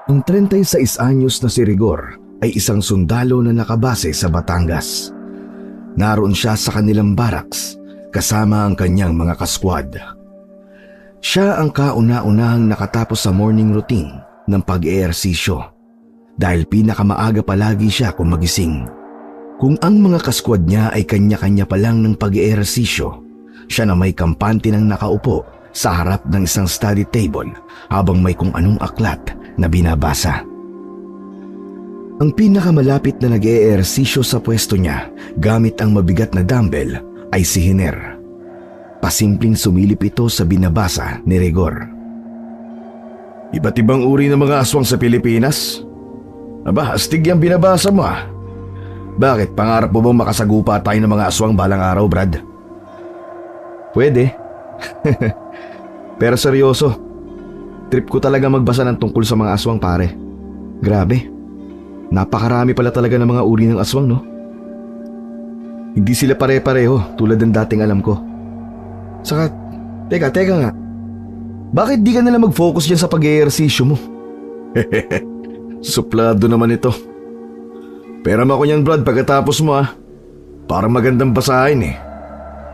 Ang 36 anyos na si Rigor ay isang sundalo na nakabase sa Batangas. Naroon siya sa kanilang barracks kasama ang kanyang mga kaskwad. Siya ang kauna-unahang nakatapos sa morning routine ng pag-eehersisyo dahil pinakamaaga palagi siya kung magising. Kung ang mga kaskwad niya ay kanya-kanya pa lang ng pag-eehersisyo, siya na may kampante ng nakaupo sa harap ng isang study table habang may kung anong aklat na binabasa. Ang pinakamalapit na nag-eehersisyo sa pwesto niya gamit ang mabigat na dumbbell ay si Hiner. Pasimpleng sumilip ito sa binabasa ni Rigor. Iba't ibang uri ng mga aswang sa Pilipinas? Aba, astig yung binabasa mo ah. Bakit, pangarap mo bang makasagupa tayo ng mga aswang balang araw, Brad? Pwede. Pero seryoso, trip ko talaga magbasa ng tungkol sa mga aswang, pare. Grabe, napakarami pala talaga ng mga uri ng aswang, no? Hindi sila pare-pareho tulad ng dating alam ko. Saka, teka nga. Bakit di ka nalang mag-focus dyan sa pag-eehersisyo mo? Suplado naman ito. Pera mo ko niyan, Brad, pagkatapos mo ah. Parang magandang basahin eh.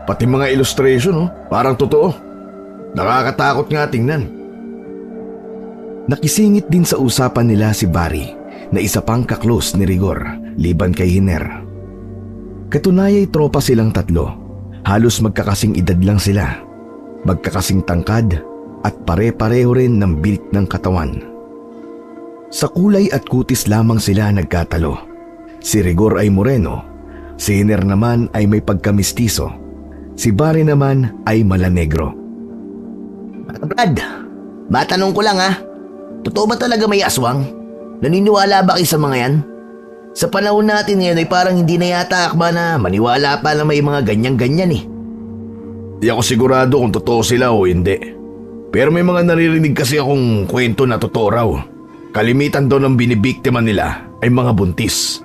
Pati mga illustration, no? Parang totoo. Nakakatakot nga tingnan. Nakisingit din sa usapan nila si Barry na isa pang kaklose ni Rigor liban kay Hiner. Katunayay tropa silang tatlo. Halos magkakasing edad lang sila. Magkakasing tangkad at pare-pareho rin ng build ng katawan. Sa kulay at kutis lamang sila nagkatalo. Si Rigor ay moreno, si Hiner naman ay may pagkamistiso, si Barry naman ay malanegro. Brad, matanong ko lang ha. Totoo ba talaga may aswang? Naniniwala ba kayo sa mga yan? Sa panahon natin ngayon ay parang hindi na yata akma na maniwala pa na may mga ganyan-ganyan eh. Di ako sigurado kung totoo sila o hindi. Pero may mga naririnig kasi akong kwento na totoo raw. Kalimitan daw ng binibiktima nila ay mga buntis.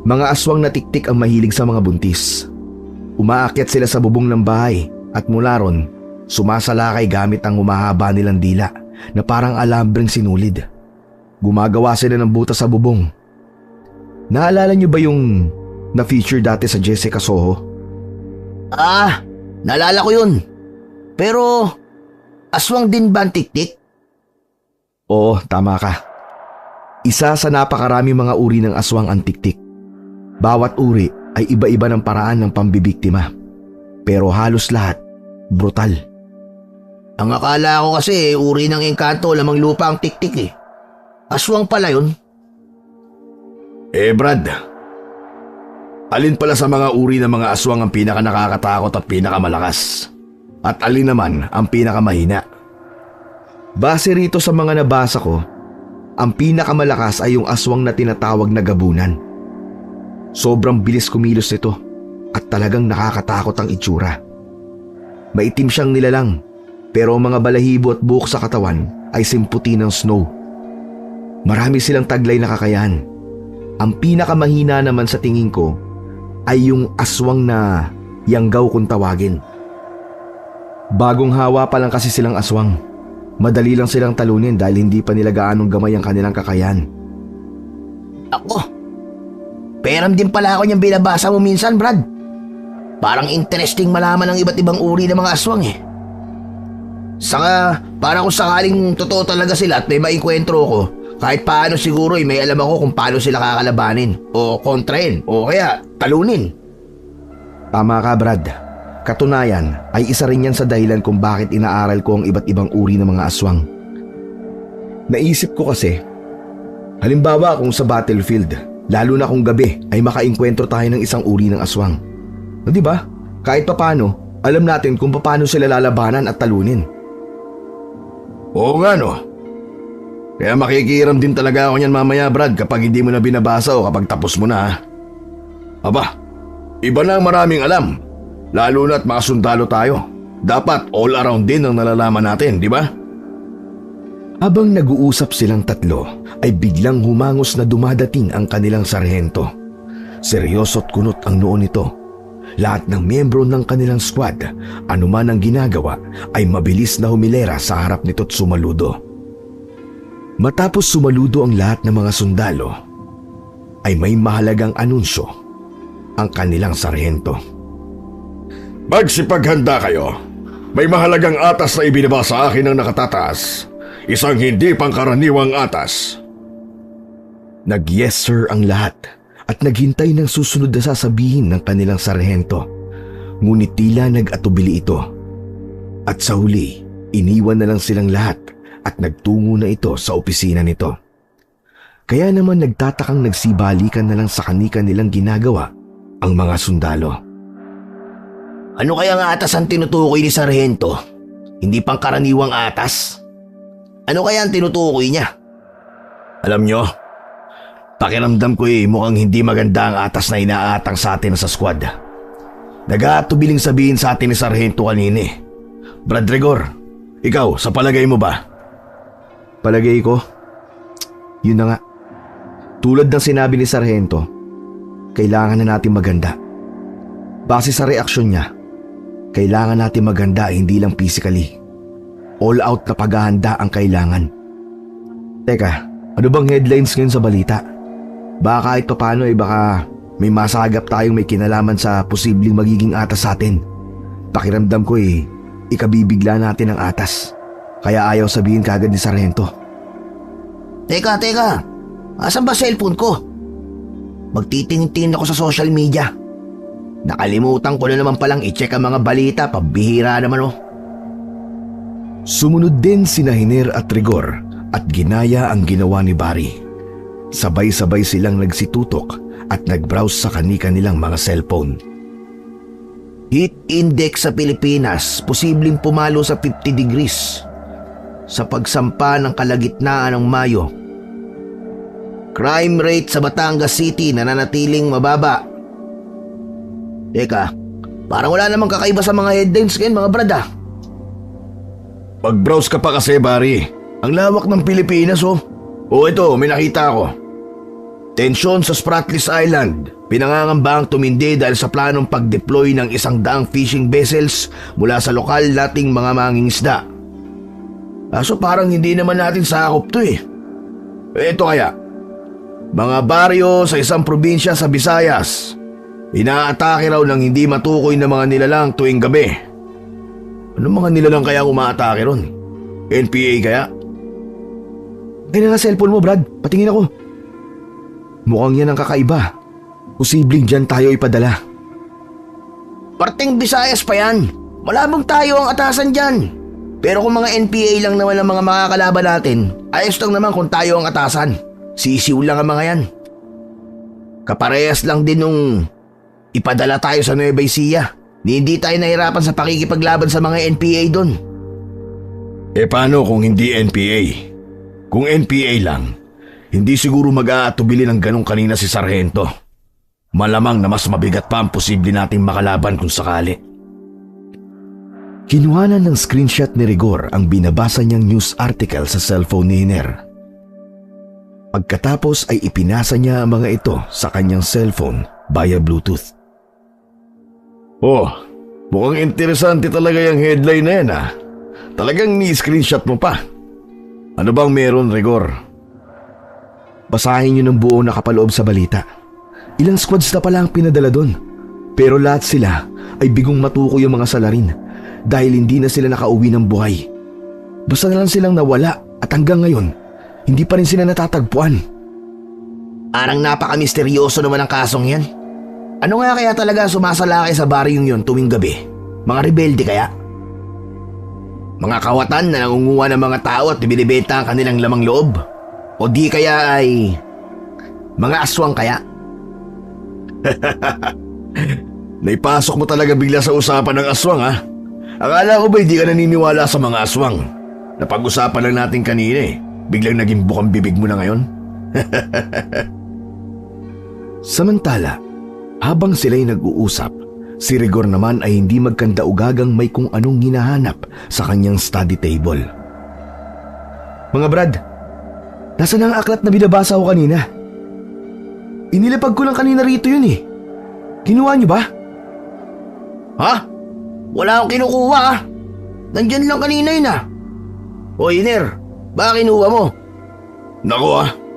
Mga aswang na tiktik ang mahilig sa mga buntis. Umaakyat sila sa bubong ng bahay at mula ron, sumasalakay gamit ang humahaba nilang dila na parang alambreng sinulid. Gumagawa sila ng butas sa bubong. Naalala niyo ba yung na-feature dati sa Jessica Soho? Naalala ko yun. Pero, aswang din ba ang tiktik? Oo, tama ka. Isa sa napakarami mga uri ng aswang ang tiktik. Bawat uri ay iba-iba ng paraan ng pambibiktima. Pero halos lahat, brutal. Ang akala ko kasi uri ng engkanto lamang lupa ang tiktik eh. Aswang pala yun. Brad, alin pala sa mga uri ng mga aswang ang pinaka nakakatakot at pinakamalakas? At alin naman ang pinakamahina? Base rito sa mga nabasa ko, ang pinakamalakas ay yung aswang na tinatawag na gabunan. Sobrang bilis kumilos nito at talagang nakakatakot ang itsura. Maitim siyang nilalang pero ang mga balahibo at buhok sa katawan ay simputi ng snow. Marami silang taglay na kakayahan. Ang pinakamahina naman sa tingin ko ay yung aswang na yanggaw kung tawagin. Bagong hawa pa lang kasi silang aswang. Madali lang silang talunin dahil hindi pa nila gaanong gamay ang kanilang kakayahan. Ako, peram din pala ako niyang binabasa mo minsan, Brad. Parang interesting malaman ang iba't ibang uri ng mga aswang eh. Saka, para kung sakaling totoo talaga sila at may maikwentro ko, kahit paano siguro may alam ako kung paano sila kakalabanin o kontrahin o kaya talunin. Tama ka, Brad. Katunayan ay isa rin yan sa dahilan kung bakit inaaral ko ang iba't ibang uri ng mga aswang. Naisip ko kasi, halimbawa kung sa battlefield, lalo na kung gabi ay makainkwentro tayo ng isang uri ng aswang. O diba? Kahit papano, alam natin kung paano sila lalabanan at talunin. Oo nga no. Kaya makikiram din talaga ako niyan mamaya, Brad, kapag hindi mo na binabasa o kapag tapos mo na. Aba, iba na ang maraming alam. Lalo na't mga sundalo tayo. Dapat all around din ang nalalaman natin, di ba? Habang nag-uusap silang tatlo, ay biglang humangos na dumadating ang kanilang sarhento. Seryoso't kunot ang noo nito. Lahat ng miyembro ng kanilang squad, anuman ang ginagawa, ay mabilis na humilera sa harap nito't sumaludo. Matapos sumaludo ang lahat ng mga sundalo, ay may mahalagang anunsyo ang kanilang sarhento. Magsipaghanda kayo. May mahalagang atas na ibinaba sa akin ng nakatataas. Isang hindi pangkaraniwang atas. Nag-yes sir ang lahat at naghintay ng susunod na sasabihin ng kanilang sarhento. Ngunit tila nag-atubili ito. At sa huli, iniwan na lang silang lahat at nagtungo na ito sa opisina nito. Kaya naman nagtatakang nagsibalikan na lang sa kanika nilang ginagawa ang mga sundalo. Ano kaya ang atas ang tinutukoy ni Sarhento? Hindi pangkaraniwang atas? Ano kaya ang tinutukoy niya? Alam nyo, pakiramdam ko mukhang hindi maganda ang atas na inaatang sa atin sa squad. Nag-aatubiling sabihin sa atin ni Sarhento kanina. Brad Rigor, ikaw, sa palagay mo ba? Palagay ko? Yun na nga. Tulad ng sinabi ni Sarhento, kailangan na natin maganda. Base sa reaksyon niya, kailangan natin maganda hindi lang physically. All out na paghahanda ang kailangan. Teka, ano bang headlines ngayon sa balita? Baka kahit paano baka may masagap tayong may kinalaman sa posibleng magiging atas sa atin. Pakiramdam ko ikabibigla natin ang atas. Kaya ayaw sabihin kagad ni Sarhento. Teka. Asan ba cellphone ko? Magtitingin-tingin ako sa social media. Nakalimutan ko na naman palang i-check ang mga balita. Pabihira naman Sumunod din sina Hiner at Rigor at ginaya ang ginawa ni Barry. Sabay-sabay silang nagsitutok at nag-browse sa kanika-nilang mga cellphone. Heat index sa Pilipinas, posibleng pumalo sa 50 degrees sa pagsampa ng kalagitnaan ng Mayo. Crime rate sa Batangas City nananatiling mababa. Teka, parang wala namang kakaiba sa mga headlines ngayon mga brad Mag-browse ka pa kasi, Barry. Ang lawak ng Pilipinas, oh. Oh, ito, may nakita ako. Tensyon sa Spratlys Island. Pinangangambang tumindi dahil sa planong pag-deploy ng 100 fishing vessels mula sa lokal nating mga mangingisda. Kaso parang hindi naman natin sakop to Ito kaya, mga baryo sa isang probinsya sa Visayas, inaatake raw ng hindi matukoy na mga nilalang tuwing gabi. Ano mga nilalang kaya umaatake ron? NPA kaya? Kaya nga cellphone mo, Brad. Patingin ako. Mukhang yan ang kakaiba. Posibleng dyan tayo ipadala. Parteng Visayas pa yan. Malabong tayo ang atasan dyan. Pero kung mga NPA lang naman ang mga makakalaban natin, ayos lang naman kung tayo ang atasan. Sisiw lang ang mga yan. Kaparehas lang din nung ipadala tayo sa Nueva Ecija. Hindi tayo nahirapan sa pakikipaglaban sa mga NPA doon. Paano kung hindi NPA? Kung NPA lang, hindi siguro mag-aatubili ng ganong kanina si Sarhento. Malamang na mas mabigat pa ang posible nating makalaban kung sakali. Kinuhanan ng screenshot ni Rigor ang binabasa niyang news article sa cellphone ni Hiner. Pagkatapos ay ipinasa niya ang mga ito sa kanyang cellphone via Bluetooth. Oh, mukhang interesante talaga yung headline na yan Talagang ni-screenshot mo pa. Ano bang meron, Rigor? Basahin niyo ng buo na kapaloob sa balita. Ilang squads na pala ang pinadala doon. Pero lahat sila ay bigong matukoy yung mga salarin dahil hindi na sila nakauwi ng buhay. Basta na lang silang nawala at hanggang ngayon, hindi pa rin sila natatagpuan. Parang napaka-misteryoso naman ang kasong yan. Ano nga kaya talaga sumasalakay sa baryong yun tuwing gabi? Mga rebelde kaya? Mga kawatan na nangunguha ng mga tao at binibenta ang kanilang lamang loob? O di kaya ay mga aswang kaya? Naipasok mo talaga bigla sa usapan ng aswang Akala ko ba hindi ka naniniwala sa mga aswang? Napag-usapan lang natin kanina Biglang naging bukang bibig mo na ngayon? Samantala, habang sila'y nag-uusap, si Rigor naman ay hindi magkandaugagang may kung anong hinahanap sa kanyang study table. Mga Brad, nasaan ang aklat na binabasa ko kanina? Inilapag ko lang kanina rito yun Kinuha niyo ba? Ha? Wala akong kinukuha Nandyan lang kanina yun O Hiner, baka kinuha mo? Nako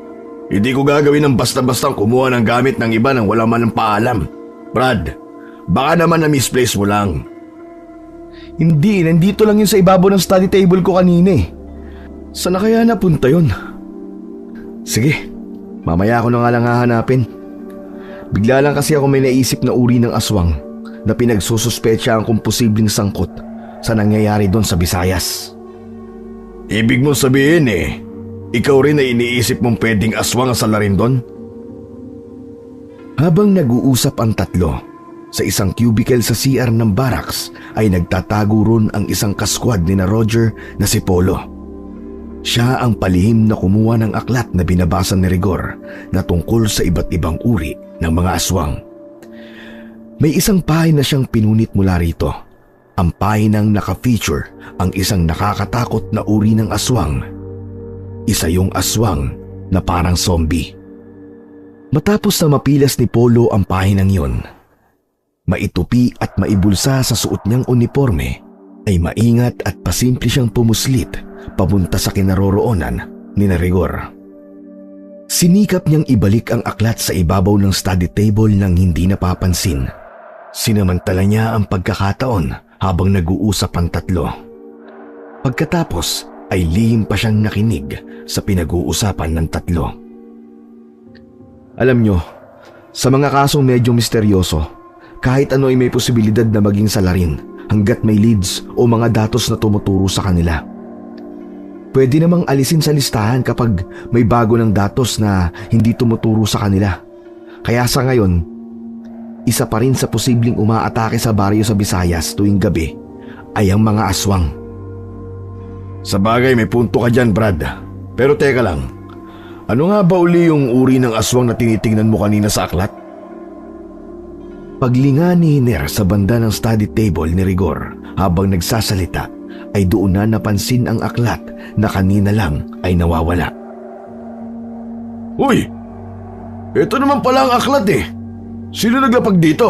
hindi ko gagawin ng basta-bastang kumuha ng gamit ng iba nang wala man ng paalam. Brad, baka naman na-misplace mo lang. Hindi, nandito lang yun sa ibabaw ng study table ko kanina eh. Saan na kaya napunta yun? Sige, mamaya ko na nga lang hahanapin. Bigla lang kasi ako may naisip na uri ng aswang na pinagsususpetsa kung posibleng sangkot sa nangyayari doon sa Visayas. Ibig mong sabihin ikaw rin ay iniisip mong pwedeng aswang ang salarin doon? Habang nag-uusap ang tatlo, sa isang cubicle sa CR ng barracks ay nagtatago ron ang isang kaskwad ni na Roger na si Polo. Siya ang palihim na kumuha ng aklat na binabasa ni Rigor na tungkol sa iba't ibang uri ng mga aswang. May isang pahina na siyang pinunit mula rito. Ang pahinang naka-feature ang isang nakakatakot na uri ng aswang. Isa yung aswang na parang zombie. Matapos na mapilas ni Polo ang pahinang yon, maitupi at maibulsa sa suot niyang uniforme, ay maingat at pasimple siyang pumuslit papunta sa kinaroroonan ni na Rigor. Sinikap niyang ibalik ang aklat sa ibabaw ng study table nang hindi napapansin. Sinamantala niya ang pagkakataon habang nag-uusap ang tatlo. Pagkatapos ay lihim pa siyang nakinig sa pinag-uusapan ng tatlo. Alam niyo, sa mga kasong medyo misteryoso, kahit ano ay may posibilidad na maging salarin hanggat may leads o mga datos na tumuturo sa kanila. Pwede namang alisin sa listahan kapag may bago ng datos na hindi tumuturo sa kanila. Kaya sa ngayon, isa pa rin sa posibleng umaatake sa baryo sa Visayas tuwing gabi ay ang mga aswang. Sa bagay may punto ka dyan, Brad. Pero teka lang, ano nga ba uli yung uri ng aswang na tinitingnan mo kanina sa aklat? Paglinga ni Hiner sa banda ng study table ni Rigor habang nagsasalita ay doon na napansin ang aklat na kanina lang ay nawawala. Uy! Ito naman pala ang aklat Sino naglapag dito?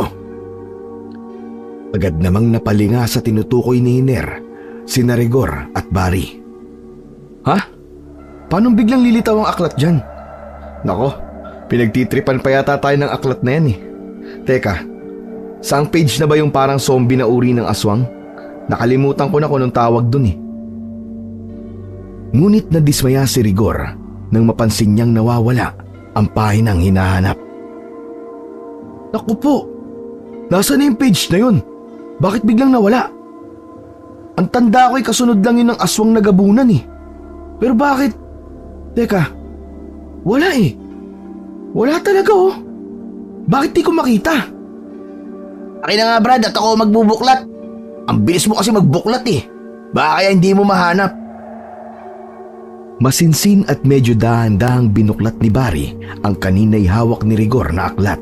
Agad namang napalinga sa tinutukoy ni Hiner sina Rigor at Barry. Ha? Paano biglang lilitaw ang aklat dyan? Nako, pinagtitripan pa yata tayo ng aklat na yan Teka, saang page na ba yung parang zombie na uri ng aswang? Nakalimutan ko na kung anong tawag dun Ngunit nadismaya si Rigor nang mapansin niyang nawawala ang pahinang hinahanap. Naku po, nasaan na yung page na yun? Bakit biglang nawala? Ang tanda ko'y kasunod lang yun ng aswang na gabunan Pero bakit? Teka, wala Wala talaga Bakit di ko makita? Akin na nga Brad at ako magbubuklat. Ang bilis mo kasi magbuklat Baka kaya hindi mo mahanap. Masinsin at medyo dahan-dahang binuklat ni Barry ang kanina'y hawak ni Rigor na aklat.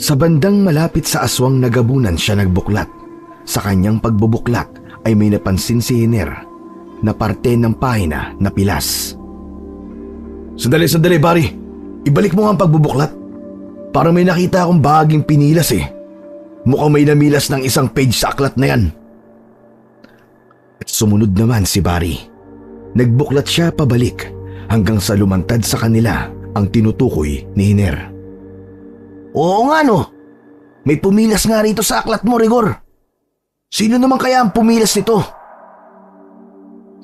Sa bandang malapit sa aswang na gabunan siya nagbuklat. Sa kanyang pagbubuklat ay may napansin si Hiner na parte ng pahina na pilas. Sandali, Barry. Ibalik mo nga ang pagbubuklat. Parang may nakita akong bahaging pinilas Mukhang may namilas ng isang page sa aklat na yan. At sumunod naman si Barry. Nagbuklat siya pabalik hanggang sa lumantad sa kanila ang tinutukoy ni Hiner. Oo nga May pumilas nga rito sa aklat mo, Rigor. Sino naman kaya ang pumilas nito?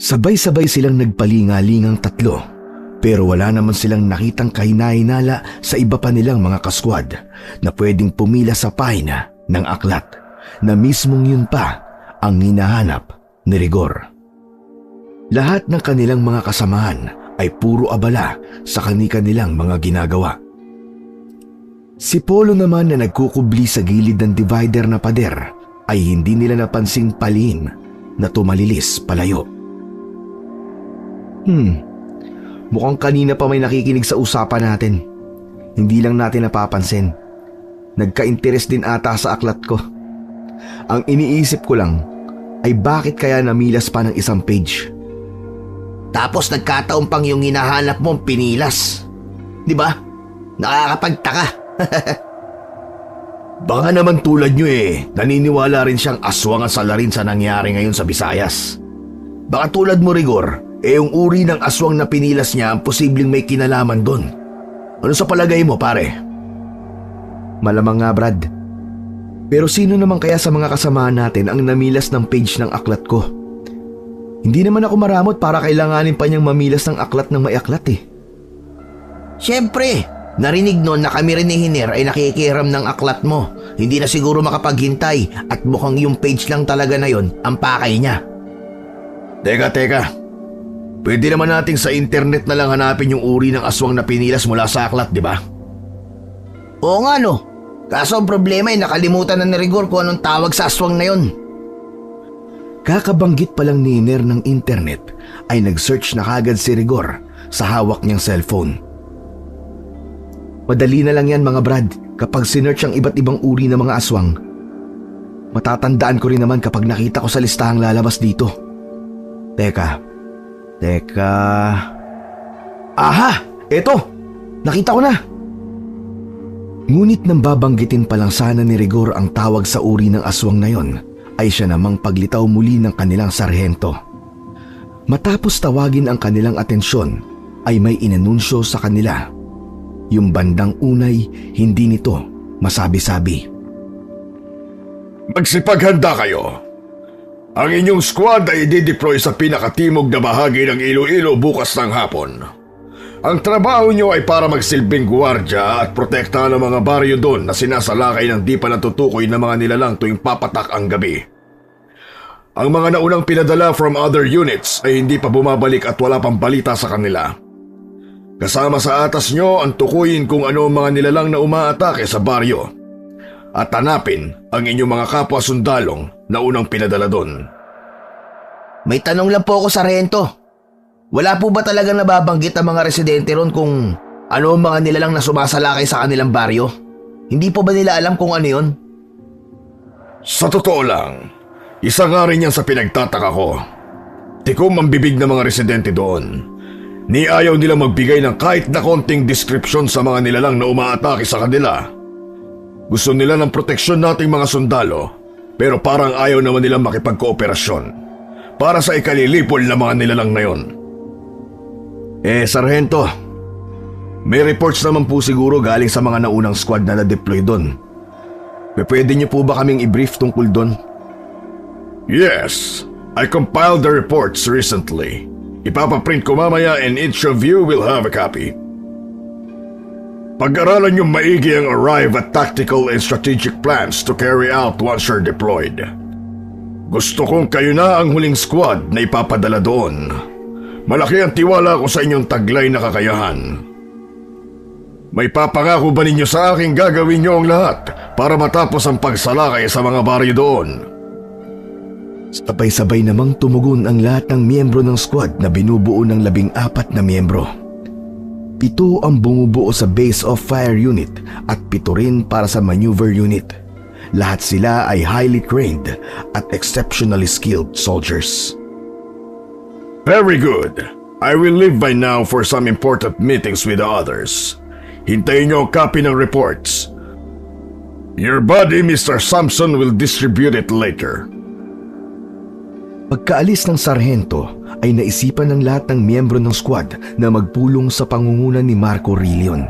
Sabay-sabay silang nagpalingalingang tatlo, pero wala naman silang nakitang kahina-hinala sa iba pa nilang mga kaskwad na pwedeng pumilas sa pahina ng aklat na mismong yun pa ang hinahanap ni Rigor. Lahat ng kanilang mga kasamahan ay puro abala sa kani-kanilang mga ginagawa. Si Polo naman na nagkukubli sa gilid ng divider na pader ay hindi nila napansing palihim na tumalilis palayo. Mukhang kanina pa may nakikinig sa usapan natin. Hindi lang natin napapansin. Nagka-interes din ata sa aklat ko. Ang iniisip ko lang ay bakit kaya namilas pa ng isang page. Tapos nagkataon pang yung hinahanap mong pinilas. Di ba? Nakakapagtaka. Baka naman tulad nyo naniniwala rin siyang aswang ang salarin sa nangyari ngayon sa Visayas. Baka tulad mo, Rigor, yung uri ng aswang na pinilas niya ang posibleng may kinalaman doon. Ano sa palagay mo, pare? Malamang nga, Brad. Pero sino naman kaya sa mga kasamahan natin ang namilas ng page ng aklat ko? Hindi naman ako maramot para kailanganin pa niyang mamilas ng aklat ng may aklat eh. Siyempre, narinig noon na kami rin ni Hiner ay nakikiram ng aklat mo. Hindi na siguro makapaghintay at mukhang yung page lang talaga na yon ang pakay niya. Teka. Pwede naman nating sa internet na lang hanapin yung uri ng aswang na pinilas mula sa aklat, di ba? Oo nga no. Kaso ang problema ay nakalimutan na ni Rigor kung anong tawag sa aswang na yon. Kakabanggit pa lang ni Hiner ng internet ay nag-search na kagad si Rigor sa hawak niyang cellphone. Madali na lang yan mga Brad kapag sinearch ang iba't ibang uri ng mga aswang. Matatandaan ko rin naman kapag nakita ko sa listahang lalabas dito. Teka. Aha! Eto! Nakita ko na! Ngunit nang babanggitin pa lang sana ni Rigor ang tawag sa uri ng aswang na yon, ay siya namang paglitaw muli ng kanilang sarhento. Matapos tawagin ang kanilang atensyon, ay may inanunsyo sa kanila. Yung bandang unay, hindi nito masabi-sabi. Magsipaghanda kayo. Ang inyong squad ay i-deploy sa pinakatimog na bahagi ng Iloilo bukas ng hapon. Ang trabaho nyo ay para magsilbing guwardya at protektahan ang mga baryo doon na sinasalakay ng di pa natutukoy na mga nilalang tuwing papatak ang gabi. Ang mga naunang pinadala from other units ay hindi pa bumabalik at wala pang balita sa kanila. Kasama sa atas nyo ang tukuyin kung ano ang mga nilalang na umaatake sa baryo at hanapin ang inyong mga kapwa sundalong na unang pinadala doon. May tanong lang po ako sa Sargento. Wala po ba talaga nababanggit ang mga residente ron kung ano ang mga nilalang na sumasalakay sa kanilang baryo? Hindi po ba nila alam kung ano yon? Sa totoo lang, isa nga rin yan sa pinagtataka ko. Tikom ang bibig ng mga residente doon. Ni ayaw nila magbigay ng kahit na konting description sa mga nilalang na umaatake sa kanila. Gusto nila ng proteksyon nating mga sundalo, pero parang ayaw naman nilang makipagkooperasyon para sa ikalilipol na mga nilalang na yon. Sargento, may reports naman po siguro galing sa mga naunang squad na na-deploy doon. Pwede niyo po ba kaming i-brief tungkol doon? Yes, I compiled the reports recently. Ipapaprint ko mamaya and each of you will have a copy. Pag-aralan nyo maigi ang arrive at tactical and strategic plans to carry out once you're deployed. Gusto kong kayo na ang huling squad na ipapadala doon. Malaki ang tiwala ko sa inyong taglay na kakayahan. May papangako ba ninyo sa akin gagawin nyo ang lahat para matapos ang pagsalakay sa mga baryo doon? Sabay-sabay namang tumugon ang lahat ng miyembro ng squad na binubuo ng 14 na miyembro. 7 ang bumubuo sa Base of Fire Unit at 7 rin para sa Maneuver Unit. Lahat sila ay highly trained at exceptionally skilled soldiers. Very good. I will leave by now for some important meetings with the others. Hintayin niyo ang copy ng reports. Your body, Mr. Sampson, will distribute it later. Pagkaalis ng sarhento ay naisipan ng lahat ng miyembro ng squad na magpulong sa pangunguna ni Marco Rillion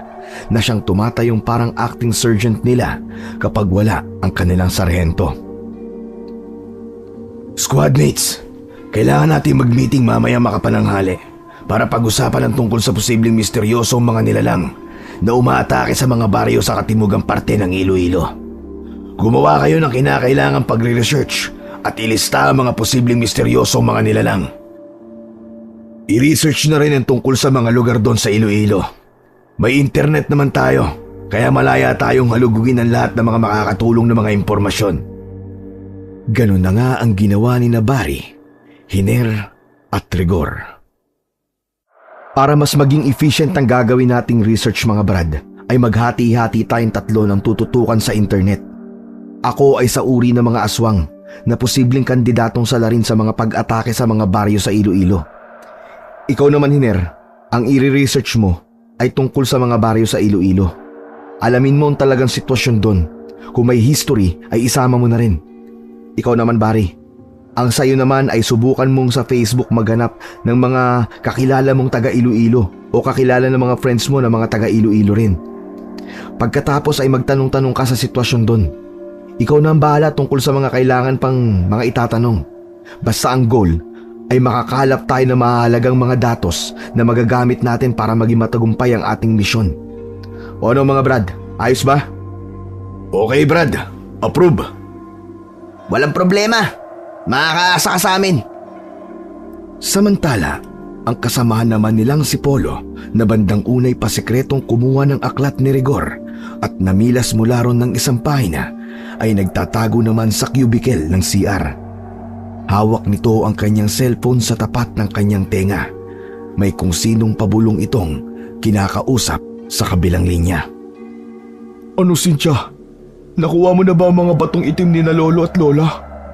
na siyang tumatayong parang acting sergeant nila kapag wala ang kanilang sarhento. Squad mates, kailangan natin mag-meeting mamaya makapananghali para pag-usapan ang tungkol sa posibleng misteryosong mga nilalang na umaatake sa mga baryo sa katimugang parte ng Iloilo. Gumawa kayo ng kinakailangang pagre-research at ilista ang mga posibleng misteryosong mga nilalang. I-research na rin ang tungkol sa mga lugar doon sa Iloilo. May internet naman tayo, kaya malaya tayong halugugin ang lahat ng mga makakatulong na mga impormasyon. Ganun na nga ang ginawa ni Barry, Hiner at Rigor. Para mas maging efficient ang gagawin nating research mga brad, ay maghati-hati tayong 3 ng tututukan sa internet. Ako ay sa uri ng mga aswang na posibleng kandidatong salarin sa mga pag-atake sa mga baryo sa Iloilo. Ikaw naman, Hiner, ang i-research mo ay tungkol sa mga baryo sa Iloilo. Alamin mo ang talagang sitwasyon doon. Kung may history ay isama mo na rin. Ikaw naman, Barry, Ang sayo naman ay subukan mong sa Facebook maghanap ng mga kakilala mong taga Iloilo o kakilala ng mga friends mo na mga taga Iloilo rin. Pagkatapos ay magtanong-tanong ka sa sitwasyon doon. Ikaw na ang bahala tungkol sa mga kailangan pang mga itatanong. Basta ang goal ay makakalap tayo ng mahalagang mga datos na magagamit natin para maging matagumpay ang ating misyon. O ano mga Brad, ayos ba? Okay Brad, approve. Walang problema. Makakaasa ka sa amin. Samantala, ang kasamahan naman nilang si Polo na bandang unay pasikretong kumuha ng aklat ni Rigor at namilas mula ron ng isang pahina ay nagtatago naman sa cubicle ng CR. Hawak nito ang kanyang cellphone sa tapat ng kanyang tenga. May kung sinong pabulong itong kinakausap sa kabilang linya. Ano Cynthia? Nakuha mo na ba ang mga batong itim ni na lolo at lola?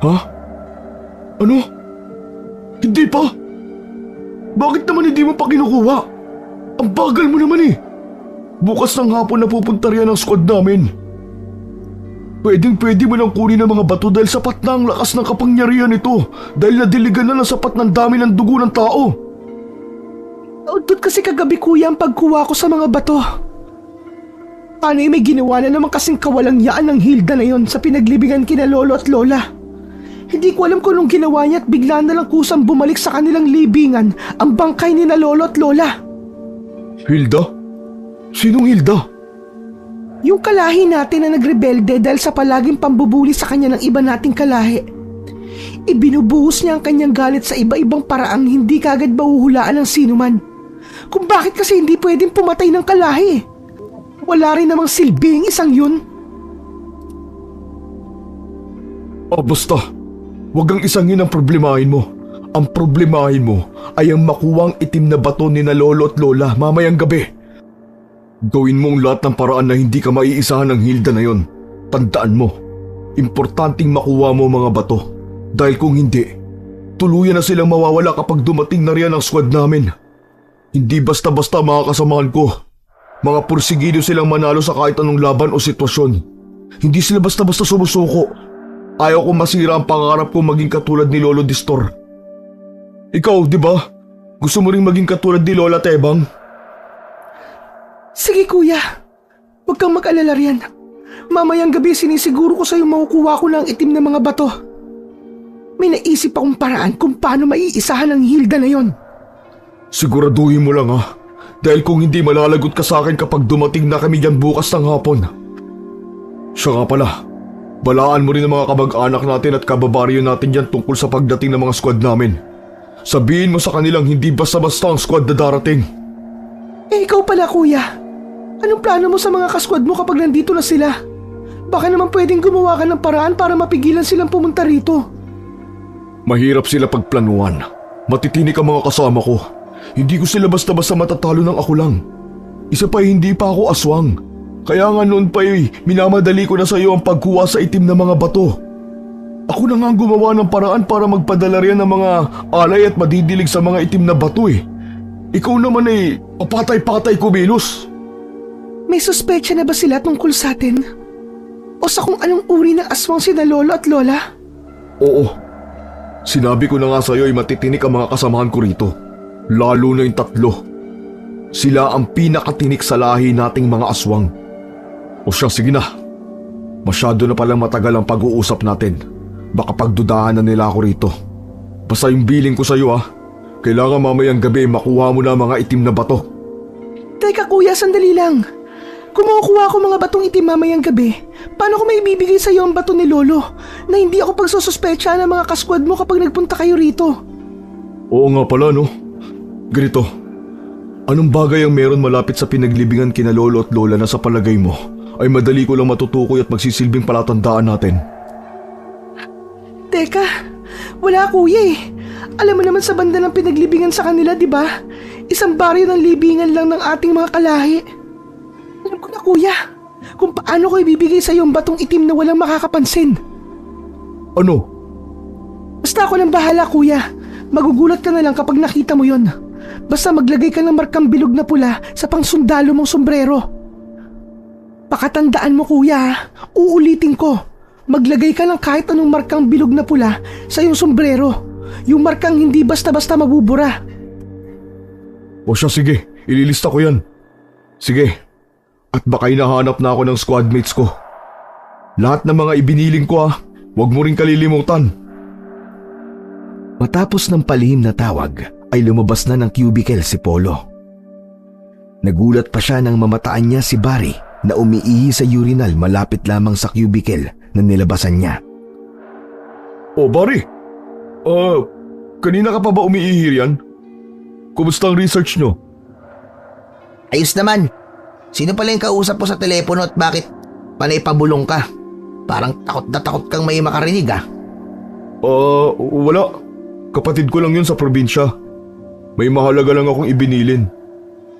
Ha? Ano? Hindi pa? Bakit naman hindi mo pa kinukuha? Ang bagal mo naman eh. Bukas ng hapon na pupunta riyan ang squad namin. Pwede mo nang kunin ang mga bato dahil sapat na ang lakas ng kapangyarihan nito dahil nadiligan na ng sapat ng dami ng dugo ng tao. Naudot kasi kagabi kuya ang pagkuha ko sa mga bato. Paano may ginawa na naman kasing kawalangyaan ng Hilda na yon sa pinaglibingan kina lolo at lola? Hindi ko alam kung anong ginawa niya at bigla na lang kusang bumalik sa kanilang libingan ang bangkay ni na lolo at lola. Hilda? Sinong Hilda? Yung kalahi natin na nagrebelde dahil sa palaging pambubuli sa kanya ng iba nating kalahi. Ibinubuhos niya ang kanyang galit sa iba-ibang paraang hindi kagad mahuhulaan ng sinuman. Kung bakit kasi hindi pwedeng pumatay ng kalahi. Wala rin namang silbing isang yun. Basta. Huwag kang isangin ang problemahin mo. Ang problemahin mo ay ang makuwang itim na bato ni na lolo at lola mamayang gabi. Gawin mo ang lahat ng paraan na hindi ka maiisahan ng Hilda na yon. Tandaan mo, importanteng makuha mo mga bato. Dahil kung hindi, tuluyan na silang mawawala kapag dumating na riyan ang squad namin. Hindi basta-basta mga kasamahan ko. Mga pursigido silang manalo sa kahit anong laban o sitwasyon. Hindi sila basta-basta sumusuko. Ayaw ko masira ang pangarap ko maging katulad ni Lolo Distor. Ikaw, di ba? Gusto mo ring maging katulad ni Lola Tebang? Sige kuya, huwag kang mag-alala riyan. Mamayang gabi sinisiguro ko sa'yo makukuha ko na ang itim na mga bato. May naisip akong paraan kung paano maiisahan ang Hilda na yon. Siguraduhin mo lang ha. Dahil kung hindi malalagot ka sa akin kapag dumating na kami dyan bukas ng hapon. Siya nga pala, balaan mo rin ang mga kamag-anak natin at kababaryo natin dyan tungkol sa pagdating ng mga squad namin. Sabihin mo sa kanilang hindi basta-basta ang squad na darating. Ikaw pala kuya. Anong plano mo sa mga kasquad mo kapag nandito na sila? Baka naman pwedeng gumawa ka ng paraan para mapigilan silang pumunta rito. Mahirap sila pagplanuhan. Matitinik ang mga kasama ko. Hindi ko sila basta-basta matatalo ng ako lang. Isa pa hindi pa ako aswang. Kaya nga noon pa minamadali ko na sa iyo ang pagkuha sa itim na mga bato. Ako na nga ang gumawa ng paraan para magpadala riyan ng mga alay at madidilig sa mga itim na bato eh. Ikaw naman papatay-patay kumilos. May suspecha na ba sila tungkol sa atin? O sa kung anong uri ng aswang sina lolo at lola? Oo. Sinabi ko na nga sa iyo ay matitinik ang mga kasamahan ko rito. Lalo na yung 3. Sila ang pinakatinik sa lahi nating mga aswang. O siya, sige na. Masyado na palang matagal ang pag-uusap natin. Baka pagdudahan na nila ako rito. Basta yung billing ko sa iyo kailangan mamayang gabi makuha mo na mga itim na bato. Teka kuya, sandali lang. Kung makukuha ko mga batong itim mamayang gabi, paano ko may ibibigay sa iyo ang bato ni lolo na hindi ako pagsususpecha ng mga kasquad mo kapag nagpunta kayo rito? Oo nga pala no. Ganito, anong bagay ang meron malapit sa pinaglibingan kina lolo at lola na sa palagay mo ay madali ko lang matutukoy at magsisilbing palatandaan natin? Teka, wala kuya eh. Alam mo naman sa banda ng pinaglibingan sa kanila, di ba? Isang baryo ng libingan lang ng ating mga kalahi. Alam ko na kuya, kung paano ko ibibigay sa iyo ang batong itim na walang makakapansin. Ano? Basta ako nang bahala kuya. Magugulat ka na lang kapag nakita mo yon. Basta maglagay ka ng markang bilog na pula sa pangsundalo mong sombrero. Pakatandaan mo kuya, uulitin ko. Maglagay ka ng kahit anong markang bilog na pula sa iyong sombrero. Yung markang hindi basta-basta mabubura. O siya, sige. Ililista ko yan. Sige. At baka hinahanap na ako ng squadmates ko. Lahat ng mga ibiniling ko huwag mo rin kalilimutan. Matapos ng palihim na tawag ay lumabas na ng cubicle si Polo. Nagulat pa siya nang mamataan niya si Barry na umiihi sa urinal malapit lamang sa cubicle na nilabasan niya. O Barry, kanina ka pa ba umiihi yan? Kumusta ang research nyo? Ayos naman. Sino pala yung kausap mo sa telepono at bakit panay pabulong ka? Parang takot na takot kang may makarinig Wala. Kapatid ko lang yun sa probinsya. May mahalaga lang akong ibinilin.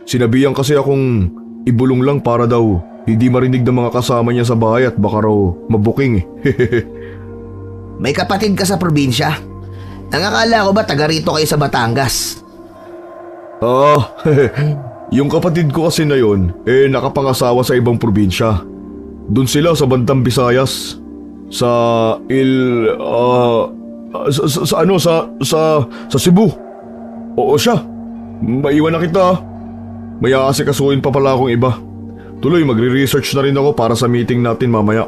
Sinabihan kasi akong ibulong lang para daw hindi marinig ng mga kasama niya sa bahay at baka raw mabuking. May kapatid ka sa probinsya? Nangakala ko ba taga rito kayo sa Batangas? Yung kapatid ko kasi na yun, nakapangasawa sa ibang probinsya. Doon sila sa bandang Visayas. Sa Cebu. Oo siya. Maiwan na kita. May aasikasuhin pa pala akong iba. Tuloy, magre-research na rin ako para sa meeting natin mamaya.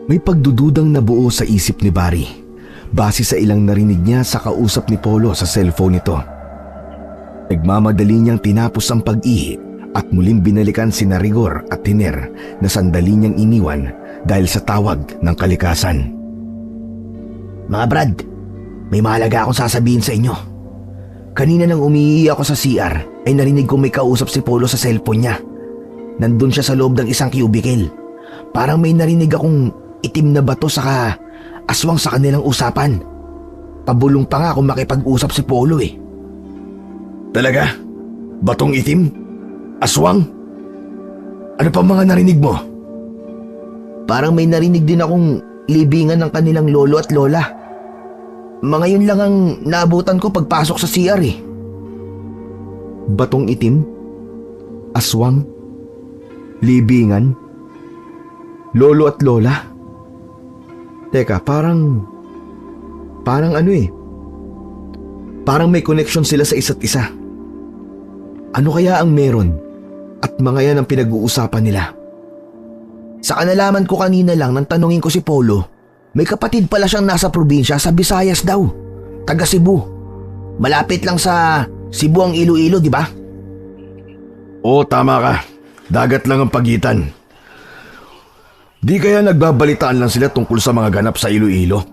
May pagdududang nabuo sa isip ni Barry base sa ilang narinig niya sa kausap ni Polo sa cellphone nito. Nagmamadali niyang tinapos ang pag-ihi at muling binalikan sina Rigor at Tiner na sandali niyang iniwan dahil sa tawag ng kalikasan. Mga Brad, may mahalaga akong sasabihin sa inyo. Kanina nang umiihi ako sa CR ay narinig kong may kausap si Polo sa cellphone niya. Nandun siya sa loob ng isang cubicle. Parang may narinig akong itim na bato saka aswang sa kanilang usapan. Pabulong pa nga kung makipag-usap si Polo Talaga? Batong itim? Aswang? Ano pa mga narinig mo? Parang may narinig din akong libingan ng kanilang lolo at lola. Mga yun lang ang naabutan ko pagpasok sa CR Batong itim? Aswang? Libingan? Lolo at lola? Teka, parang Parang may connection sila sa isa't isa. Ano kaya ang meron? At mga yan ang pinag-uusapan nila. Sa kanalaman ko kanina lang nang tanungin ko si Polo, may kapatid pala siyang nasa probinsya sa Visayas daw. Taga Cebu. Malapit lang sa Cebu ang Iloilo, di ba? Oo, tama ka. Dagat lang ang pagitan. Di kaya nagbabalitaan lang sila tungkol sa mga ganap sa Iloilo?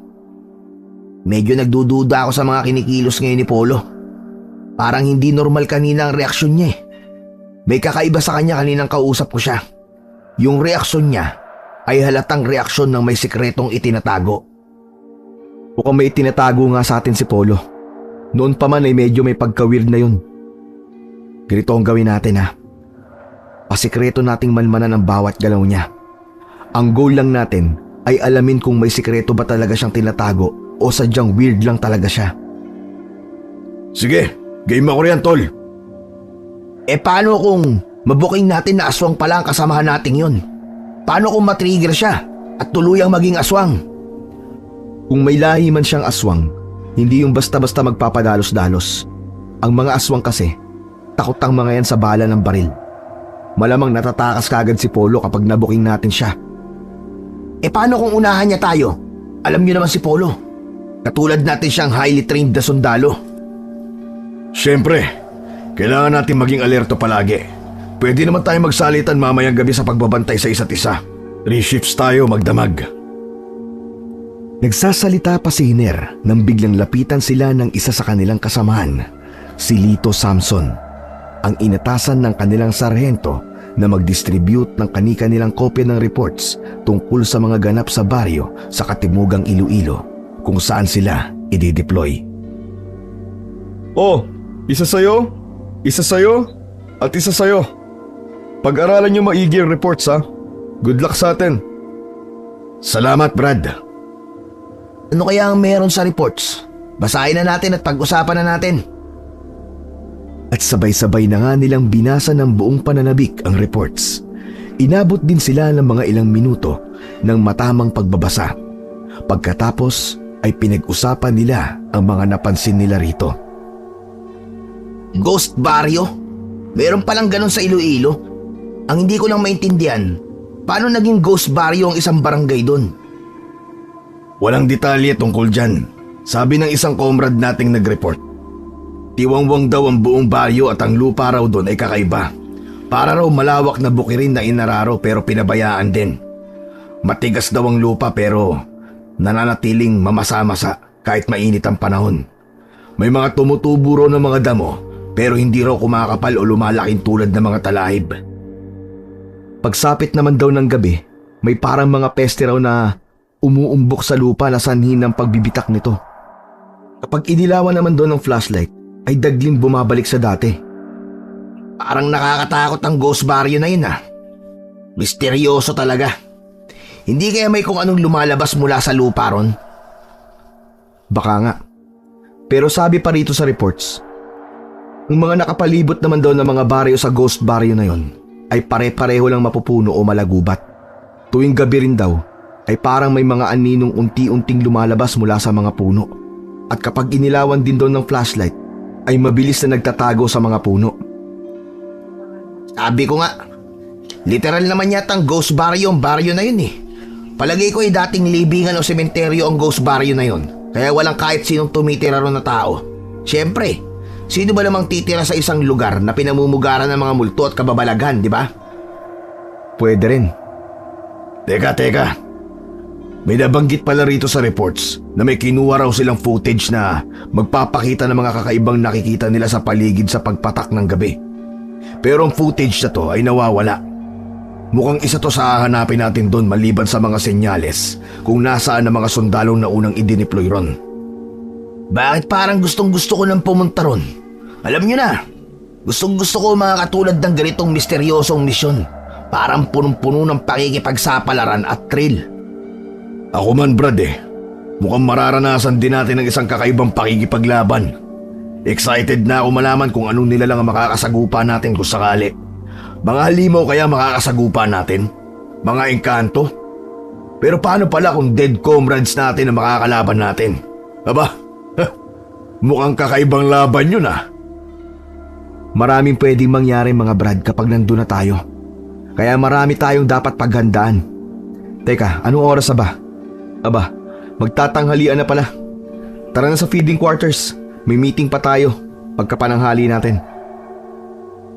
Medyo nagdududa ako sa mga kinikilos ngayon ni Polo. Parang hindi normal kanina ang reaksyon niya May kakaiba sa kanya kaninang kausap ko siya. Yung reaksyon niya ay halatang reaksyon ng may sikretong itinatago. Mukhang may itinatago nga sa atin si Polo. Noon pa man ay medyo may pagka-weird na yun. Ganito ang gawin natin Pasikreto nating malmanan ang bawat galaw niya. Ang goal lang natin ay alamin kung may sikreto ba talaga siyang tinatago o sadyang weird lang talaga siya. Sige, game ako riyan, tol. Paano kung mabuking natin na aswang pala ang kasamahan nating yun? Paano kung matrigger siya at tuluyang maging aswang? Kung may lahi man siyang aswang, hindi yung basta-basta magpapadalos-dalos. Ang mga aswang kasi, takot ang mga yan sa bala ng baril. Malamang natatakas kagad si Polo kapag nabuking natin siya. Paano kung unahan niya tayo? Alam niyo naman si Polo. Katulad natin siyang highly trained na sundalo. Siyempre, kailangan natin maging alerto palagi. Pwede naman tayo magsalitan mamayang gabi sa pagbabantay sa isa't isa. 3 shifts tayo magdamag. Nagsasalita pa si Hiner nang biglang lapitan sila ng isa sa kanilang kasamahan, si Lito Samson, ang inatasan ng kanilang sarhento na mag-distribute ng kani-kanilang kopya ng reports tungkol sa mga ganap sa baryo sa Katimugang Iloilo kung saan sila i-deploy. Oh, isa sa'yo, at isa sa'yo. Pag-aralan niyo maigi ang reports Good luck sa atin. Salamat, Brad. Ano kaya ang meron sa reports? Basahin na natin at pag-usapan na natin. At sabay-sabay na nga nilang binasa ng buong pananabik ang reports. Inabot din sila ng mga ilang minuto ng matamang pagbabasa. Pagkatapos ay pinag-usapan nila ang mga napansin nila rito. Ghost Barrio? Meron palang ganun sa Iloilo? Ang hindi ko lang maintindihan, paano naging Ghost Barrio ang isang barangay doon? Walang detalye tungkol dyan. Sabi ng isang comrade nating nag-report. Tiwangwang daw ang buong baryo at ang lupa raw doon ay kakaiba. Para raw malawak na bukirin na inararo pero pinabayaan din. Matigas daw ang lupa pero nananatiling mamasa-masa kahit mainit ang panahon. May mga tumutubo raw ng mga damo pero hindi raw kumakapal o lumalaking tulad ng mga talahib. Pagsapit naman daw ng gabi, may parang mga peste raw na umuumbok sa lupa na sanhi ng pagbibitak nito. Kapag inilawan naman doon ng flashlight, ay dagling bumabalik sa dati. Parang nakakatakot ang Ghost Barrio na yun ah. Misteryoso talaga. Hindi kaya may kung anong lumalabas mula sa lupa ron? Baka nga. Pero sabi pa rito sa reports, ang mga nakapalibot naman daw ng mga baryo sa Ghost Barrio na yon ay pare-pareho lang mapupuno o malagubat. Tuwing gabi rin daw ay parang may mga aninong unti-unting lumalabas mula sa mga puno. At kapag inilawan din doon ng flashlight, ay mabilis na nagtatago sa mga puno. Sabi ko nga, literal naman yata ang Ghost Barrio ang baryo na yun eh. Palagay ko ay dating libingan o sementeryo ang Ghost Barrio na yun. Kaya walang kahit sinong tumitira ron na tao. Siyempre, sino ba namang titira sa isang lugar na pinamumugaran ng mga multo at kababalaghan, di ba? Pwede rin. Teka. May nabanggit pala rito sa reports na may kinuha raw silang footage na magpapakita ng mga kakaibang nakikita nila sa paligid sa pagpatak ng gabi. Pero ang footage na to ay nawawala. Mukhang isa to sa hahanapin natin doon maliban sa mga senyales kung nasaan ang mga sundalong na unang idineploy ron. Bakit parang gustong-gusto ko nang pumunta ron? Alam nyo na, gustong-gusto ko mga katulad ng ganitong misteryosong misyon. Parang punong-puno ng pakikipagsapalaran at thrill. Ako man Brad mukhang mararanasan din natin ang isang kakaibang pakikipaglaban. Excited na ako malaman kung anong nila lang ang makakasagupa natin kung sakali. Mga halimaw kaya makakasagupa natin? Mga engkanto? Pero paano pala kung dead comrades natin ang makakalaban natin? Aba, mukhang kakaibang laban yun ah. Maraming pwedeng mangyari mga Brad kapag nandun na tayo. Kaya marami tayong dapat paghandaan. Teka, anong oras na ba? Aba, magtatanghalian na pala. Tara na sa feeding quarters. May meeting pa tayo pagkapananghali natin.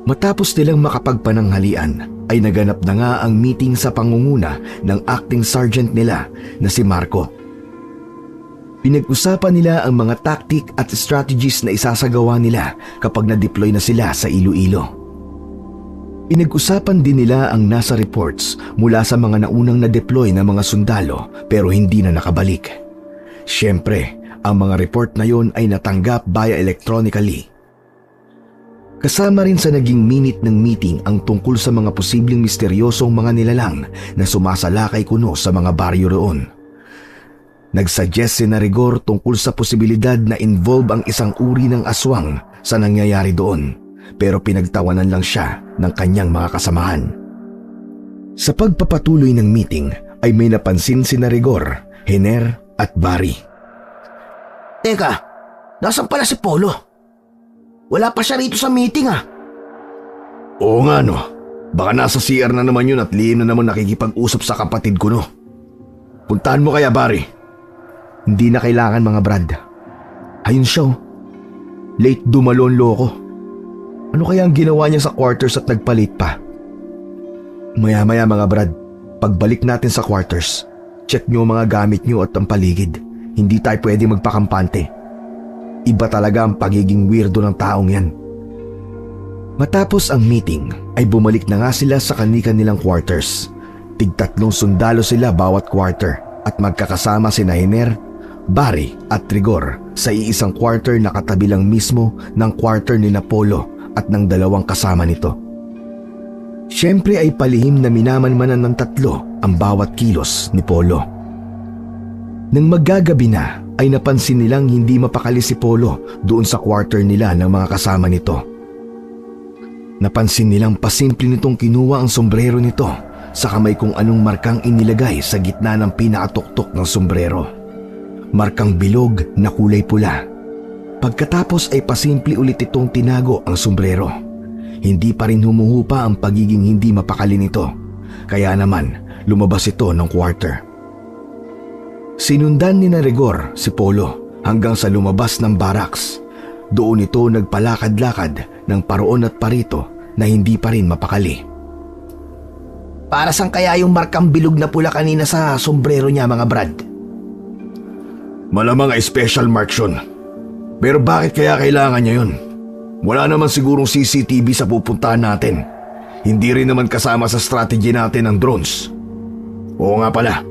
Matapos nilang makapagpananghalian ay naganap na nga ang meeting sa pangunguna ng acting sergeant nila na si Marco. Pinag-usapan nila ang mga tactic at strategies na isasagawa nila kapag na-deploy na sila sa Iloilo. Pinag-usapan din nila ang nasa reports mula sa mga naunang na-deploy na mga sundalo pero hindi na nakabalik. Siyempre, ang mga report na yon ay natanggap via electronically. Kasama rin sa naging minute ng meeting ang tungkol sa mga posibleng misteryosong mga nilalang na sumasalakay kuno sa mga baryo roon. Nagsuggest si Narigor tungkol sa posibilidad na involve ang isang uri ng aswang sa nangyayari doon. Pero pinagtawanan lang siya ng kanyang mga kasamahan. Sa pagpapatuloy ng meeting ay may napansin si Narigor, Hener at Barry. Teka, nasan pala si Polo? Wala pa siya rito sa meeting ah. Oo nga no, baka nasa CR na naman yun at lihim na naman nakikipag-usap sa kapatid ko no. Puntahan mo kaya Barry? Hindi na kailangan mga Brad. Ayun siya oh. Late dumalon loko. Ano kaya ang ginawa niya sa quarters at nagpalit pa? Maya-maya mga Brad, pagbalik natin sa quarters, check niyo ang mga gamit niyo at ang paligid. Hindi tayo pwede magpakampante. Iba talaga ang pagiging weirdo ng taong yan. Matapos ang meeting ay bumalik na nga sila sa kanilang quarters. Tig-3 sundalo sila bawat quarter at magkakasama sina Hener, Barry at Rigor sa iisang quarter na katabi lang mismo ng quarter ni Polo at ng 2 kasama nito. Siyempre ay palihim na minamanmanan ng 3 ang bawat kilos ni Polo. Nang maggagabi na ay napansin nilang hindi mapakali si Polo doon sa quarter nila ng mga kasama nito. Napansin nilang pasimple nitong kinuha ang sombrero nito sa kamay kung anong markang inilagay sa gitna ng pinakatuktok ng sombrero. Markang bilog na kulay pula. Pagkatapos ay pasimple ulit itong tinago ang sombrero. Hindi pa rin humuhupa ang pagiging hindi mapakali nito, kaya naman lumabas ito ng quarter. Sinundan ni na Rigor si Polo hanggang sa lumabas ng barracks. Doon ito nagpalakad-lakad ng paroon at parito na hindi pa rin mapakali. Para saan kaya yung markang bilog na pula kanina sa sombrero niya, mga Brad? Malamang ay special mark yun. Pero bakit kaya kailangan niya yun? Wala naman sigurong CCTV sa pupuntahan natin. Hindi rin naman kasama sa strategy natin ang drones. Oo nga pala.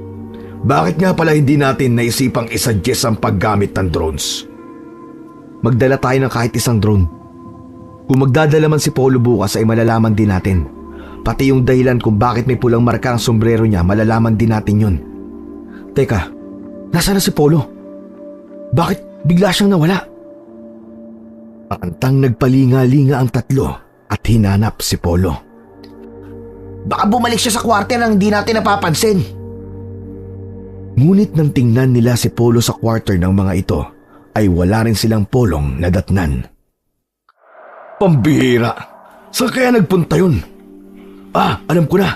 Bakit nga pala hindi natin naisipang isuggest ang paggamit ng drones? Magdala tayo ng kahit isang drone. Kung magdadala man si Polo bukas ay malalaman din natin. Pati yung dahilan kung bakit may pulang marka ang sombrero niya, malalaman din natin yun. Teka, nasaan na si Polo? Bakit bigla siyang nawala? Pantang nagpalinga-linga ang tatlo at hinanap si Polo. Baka bumalik siya sa kwarter nang di natin napapansin. Ngunit nang tingnan nila si Polo sa quarter ng mga ito, ay wala rin silang Polong nadatnan. Pambihira! Saan kaya nagpunta yun? Alam ko na.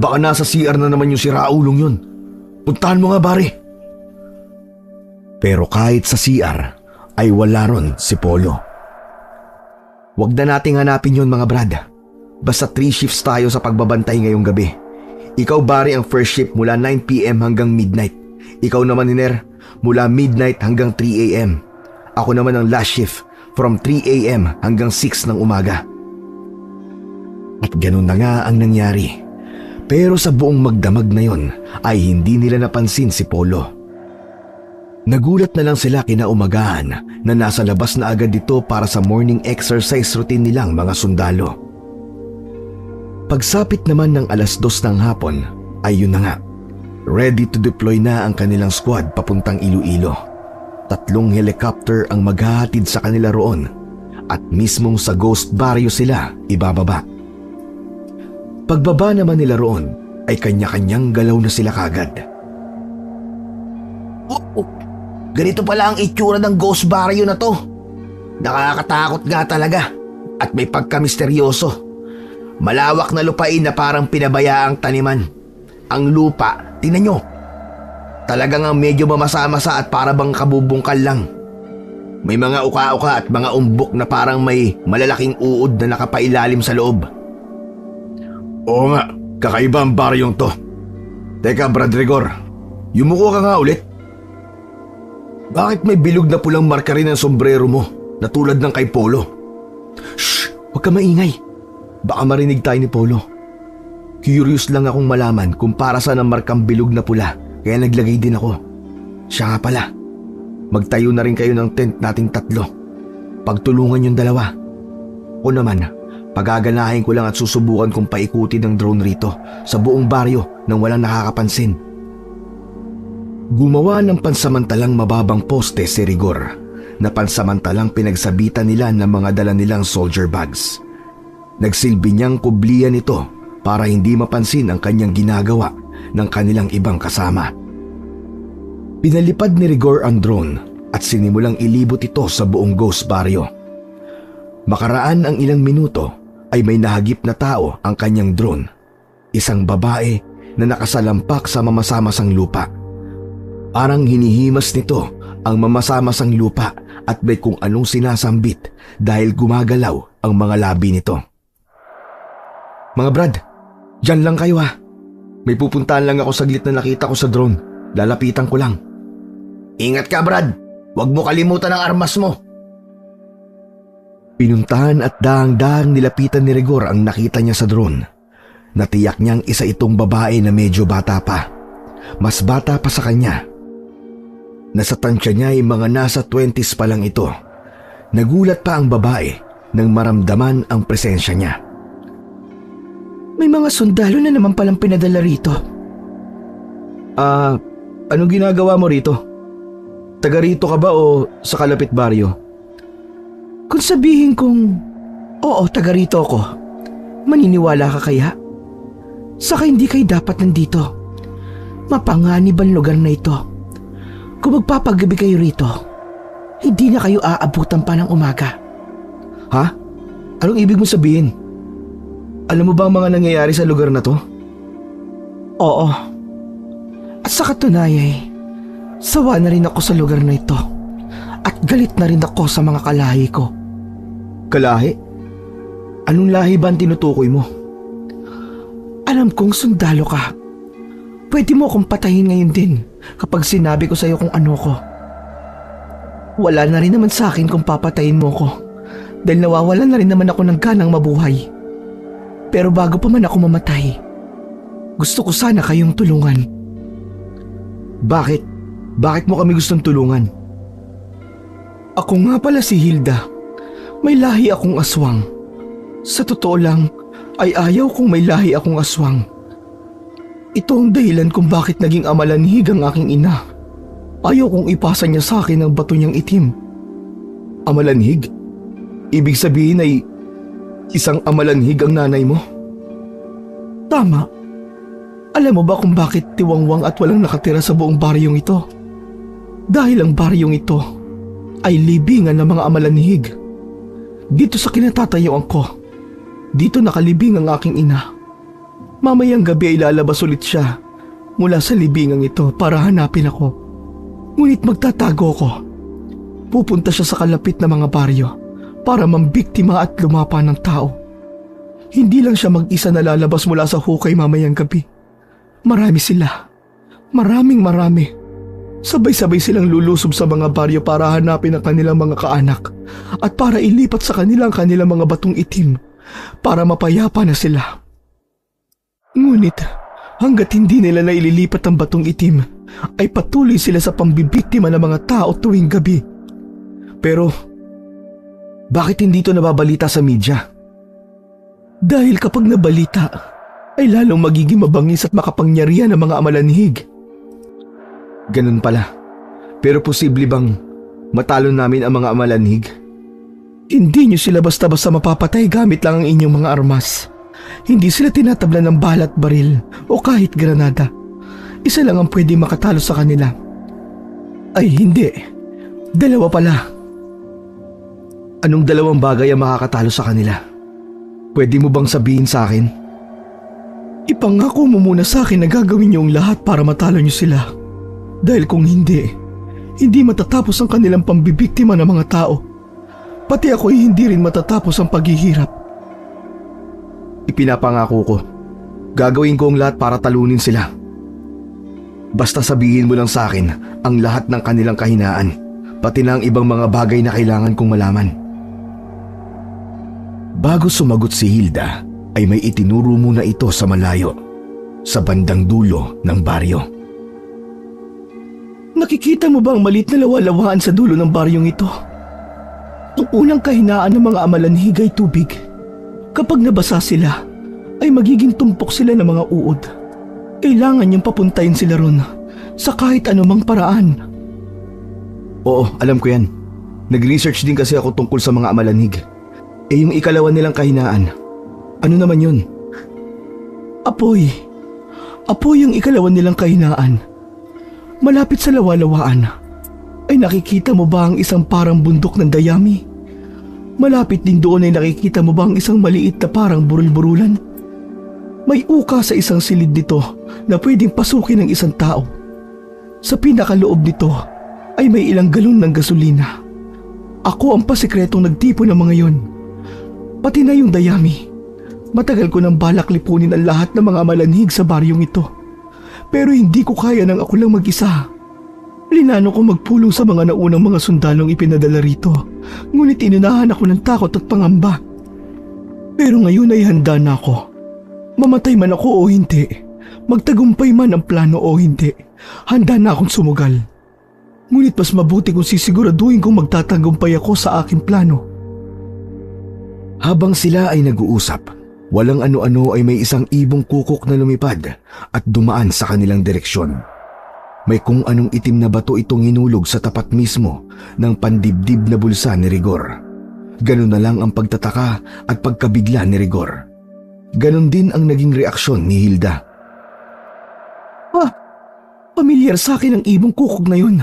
Baka nasa CR na naman yung siraulong yun. Puntahan mo nga, pare. Pero kahit sa CR ay wala ron si Polo. Huwag na nating hanapin yun, mga Brad. Basta 3 shifts tayo sa pagbabantay ngayong gabi. Ikaw, Barry, ang first shift mula 9 p.m. hanggang midnight. Ikaw naman, Niner, mula midnight hanggang 3 a.m. Ako naman ang last shift from 3 a.m. hanggang 6 ng umaga. At ganun na nga ang nangyari. Pero sa buong magdamag na yon ay hindi nila napansin si Polo. Nagulat na lang sila kinaumagahan na nasa labas na agad ito para sa morning exercise routine nilang mga sundalo. Pagsapit naman ng 2:00 ng hapon ay yun na nga. Ready to deploy na ang kanilang squad papuntang Iloilo. 3 helicopter ang maghahatid sa kanila roon at mismong sa Ghost Barrio sila ibababa. Pagbaba naman nila roon ay kanya-kanyang galaw na sila kagad. Ganito pala ang itsura ng Ghost Barrio na to. Nakakatakot nga talaga at may pagka-misteryoso. Malawak na lupain na parang pinabayaang taniman. Ang lupa, tingnan nyo. Talagang ang medyo mamasa-masa at para bang kabubungkal lang. May mga uka-uka at mga umbok na parang may malalaking uod na nakapailalim sa loob. Oo nga, kakaiba ang baryong to. Teka, Brad Rigor, yumuko ka nga ulit. Bakit may bilog na pulang marka rin ang sombrero mo na tulad ng kay Polo? Shh! Huwag ka maingay. Baka marinig tayo ni Polo. Curious lang akong malaman kung para saan ang markang bilog na pula, kaya naglagay din ako. Siya nga pala. Magtayo na rin kayo ng tent nating 3. Pagtulungan yung 2. O naman, pagaganahin ko lang at susubukan kong paikutin ng drone rito sa buong baryo nang walang nakakapansin. Gumawa ng pansamantalang mababang poste si Rigor na pansamantalang pinagsabitan nila ng mga dala nilang soldier bags. Nagsilbi niyang kublian ito para hindi mapansin ang kanyang ginagawa ng kanilang ibang kasama. Pinalipad ni Rigor ang drone at sinimulang ilibot ito sa buong Ghost Barrio. Makaraan ang ilang minuto ay may nahagip na tao ang kanyang drone. Isang babae na nakasalampak sa mamasamasang lupa. Parang hinihimas nito ang mamasamasang lupa at may kung anong sinasambit dahil gumagalaw ang mga labi nito. Mga Brad, dyan lang kayo ha. May pupuntahan lang ako saglit na nakita ko sa drone. Lalapitan ko lang. Ingat ka, Brad. Huwag mo kalimutan ang armas mo. Pinuntahan at dahang-dahang nilapitan ni Rigor ang nakita niya sa drone. Natiyak niyang isa itong babae na medyo bata pa. Mas bata pa sa kanya. Nasa tansya niya ay mga nasa 20s pa lang ito. Nagulat pa ang babae nang maramdaman ang presensya niya. May mga sundalo na naman palang pinadala rito. Anong ginagawa mo rito? Taga rito ka ba o sa kalapit baryo? Kung sabihin kong, oo, taga rito ako, maniniwala ka kaya? Saka hindi kayo dapat nandito. Mapanganib ang lugar na ito. Kung magpapagabi kayo rito, hindi na kayo aabutan pa ng umaga. Ha? Anong ibig mo sabihin? Alam mo ba ang mga nangyayari sa lugar na to? Oo. At sa katunayan, sawa na rin ako sa lugar na ito. At galit na rin ako sa mga kalahi ko. Kalahi? Anong lahi ba ang tinutukoy mo? Alam kong sundalo ka. Pwede mo akong patayin ngayon din kapag sinabi ko sa'yo kung ano ko. Wala na rin naman sa akin kung papatayin mo ko dahil nawawalan na rin naman ako ng ganang mabuhay. Pero bago pa man ako mamatay, gusto ko sana kayong tulungan. Bakit? Bakit mo kami gustong tulungan? Ako nga pala si Hilda. May lahi akong aswang. Sa totoo lang, ay ayaw kong may lahi akong aswang. Ito ang dahilan kung bakit naging amalanhig ang aking ina. Ayaw kong ipasa niya sa akin ang bato niyang itim. Amalanhig? Ibig sabihin ay isang amalanhig ang nanay mo? Tama. Alam mo ba kung bakit tiwangwang at walang nakatira sa buong baryong ito? Dahil ang baryong ito ay libingan ng mga amalanhig. Dito sa kinatatayuan ko, dito nakalibing ang aking ina. Mamayang gabi ay lalabas ulit siya mula sa libingang ito para hanapin ako. Ngunit magtatago ko. Pupunta siya sa kalapit na mga baryo para mambiktima at lumapa ng tao. Hindi lang siya mag-isa na lalabas mula sa hukay mamayang gabi. Marami sila. Marami. Sabay-sabay silang lulusob sa mga baryo para hanapin ang kanilang mga kaanak at para ilipat sa kanilang mga batong itim para mapayapa na sila. Ngunit hanggat hindi nila na ililipat ang batong itim, ay patuloy sila sa pambibiktima ng mga tao tuwing gabi. Pero, bakit hindi ito nababalita sa media? Dahil kapag nabalita, ay lalong magiging mabangis at makapangyarihan ng mga amalanhig. Ganun pala. Pero posible bang matalo namin ang mga amalanhig? Hindi niyo sila basta-basta mapapatay gamit lang ang inyong mga armas. Hindi sila tinatablan ng bala at baril o kahit granada. Isa lang ang pwedeng makatalo sa kanila. Ay hindi. Dalawa pala. Anong dalawang bagay ang makakatalo sa kanila? Pwede mo bang sabihin sa akin? Ipangako mo muna sa akin na gagawin niyo ang lahat para matalo niyo sila. Dahil kung hindi matatapos ang kanilang pambibiktima ng mga tao. Pati ako ay hindi rin matatapos ang paghihirap. Ipinapangako ko. Gagawin ko ang lahat para talunin sila. Basta sabihin mo lang sa akin ang lahat ng kanilang kahinaan, pati na ang ibang mga bagay na kailangan kong malaman. Bago sumagot si Hilda, ay may itinuro muna ito sa malayo, sa bandang dulo ng baryo. Nakikita mo ba ang maliit na lawalawaan sa dulo ng baryong ito? Ang unang kahinaan ng mga amalanhig ay tubig. Kapag nabasa sila, ay magiging tumpok sila ng mga uod. Kailangan niyang papuntayin sila ron sa kahit anumang paraan. Oo, alam ko yan. Nag-research din kasi ako tungkol sa mga amalanhig. Yung ikalawa nilang kahinaan, ano naman yun? Apoy. Apoy ang ikalawa nilang kahinaan. Malapit sa lawalawaan, ay nakikita mo ba ang isang parang bundok ng dayami? Malapit din doon ay nakikita mo ba ang isang maliit na parang burul-burulan? May uka sa isang silid nito na pwedeng pasukin ng isang tao. Sa pinakaloob nito ay may ilang galon ng gasolina. Ako ang pasikretong nagtipon ng mga yon. Pati na yung dayami. Matagal ko nang balak lipunin ang lahat ng mga malanhig sa baryong ito. Pero hindi ko kaya nang ako lang mag-isa. Linano ko magpulong sa mga naunang mga sundalong ipinadala rito. Ngunit inunahan ako ng takot at pangamba. Pero ngayon ay handa na ako. Mamatay man ako o hindi, magtagumpay man ang plano o hindi, handa na akong sumugal. Ngunit mas mabuti kung sisiguraduhin kong magtatagumpay ako sa aking plano. Habang sila ay nag-uusap, walang ano-ano ay may isang ibong kukok na lumipad at dumaan sa kanilang direksyon. May kung anong itim na bato itong hinulog sa tapat mismo ng pandibdib na bulsa ni Rigor. Ganun na lang ang pagtataka at pagkabigla ni Rigor. Ganon din ang naging reaksyon ni Hilda. Pamilyar sa akin ang ibong kukog na yun.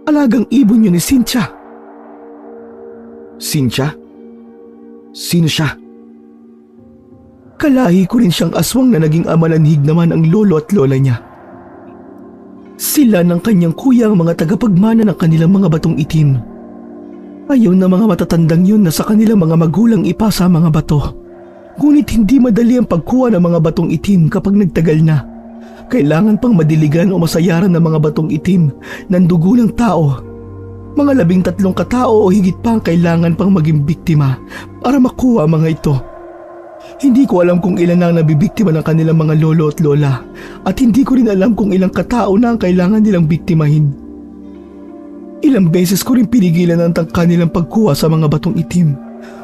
Alagang ibon yun ni Cynthia. Cynthia? Sino siya? Kalahi ko rin siyang aswang na naging amalanhig naman ang lolo at lola niya. Sila ng kanyang kuya ang mga tagapagmana ng kanilang mga batong itim. Ayaw na mga matatandang yun na sa kanilang mga magulang ipasa ang mga bato. Ngunit hindi madali ang pagkuha ng mga batong itim kapag nagtagal na. Kailangan pang madiligan o masayaran ng mga batong itim ng dugo ng tao. Mga 13 katao o higit pa ang kailangan pang maging biktima para makuha ang mga ito. Hindi ko alam kung ilan ang nabibiktima ng kanilang mga lolo at lola at hindi ko rin alam kung ilang katao na ang kailangan nilang biktimahin. Ilang beses ko rin pinigilan ang kanilang pagkuha sa mga batong itim.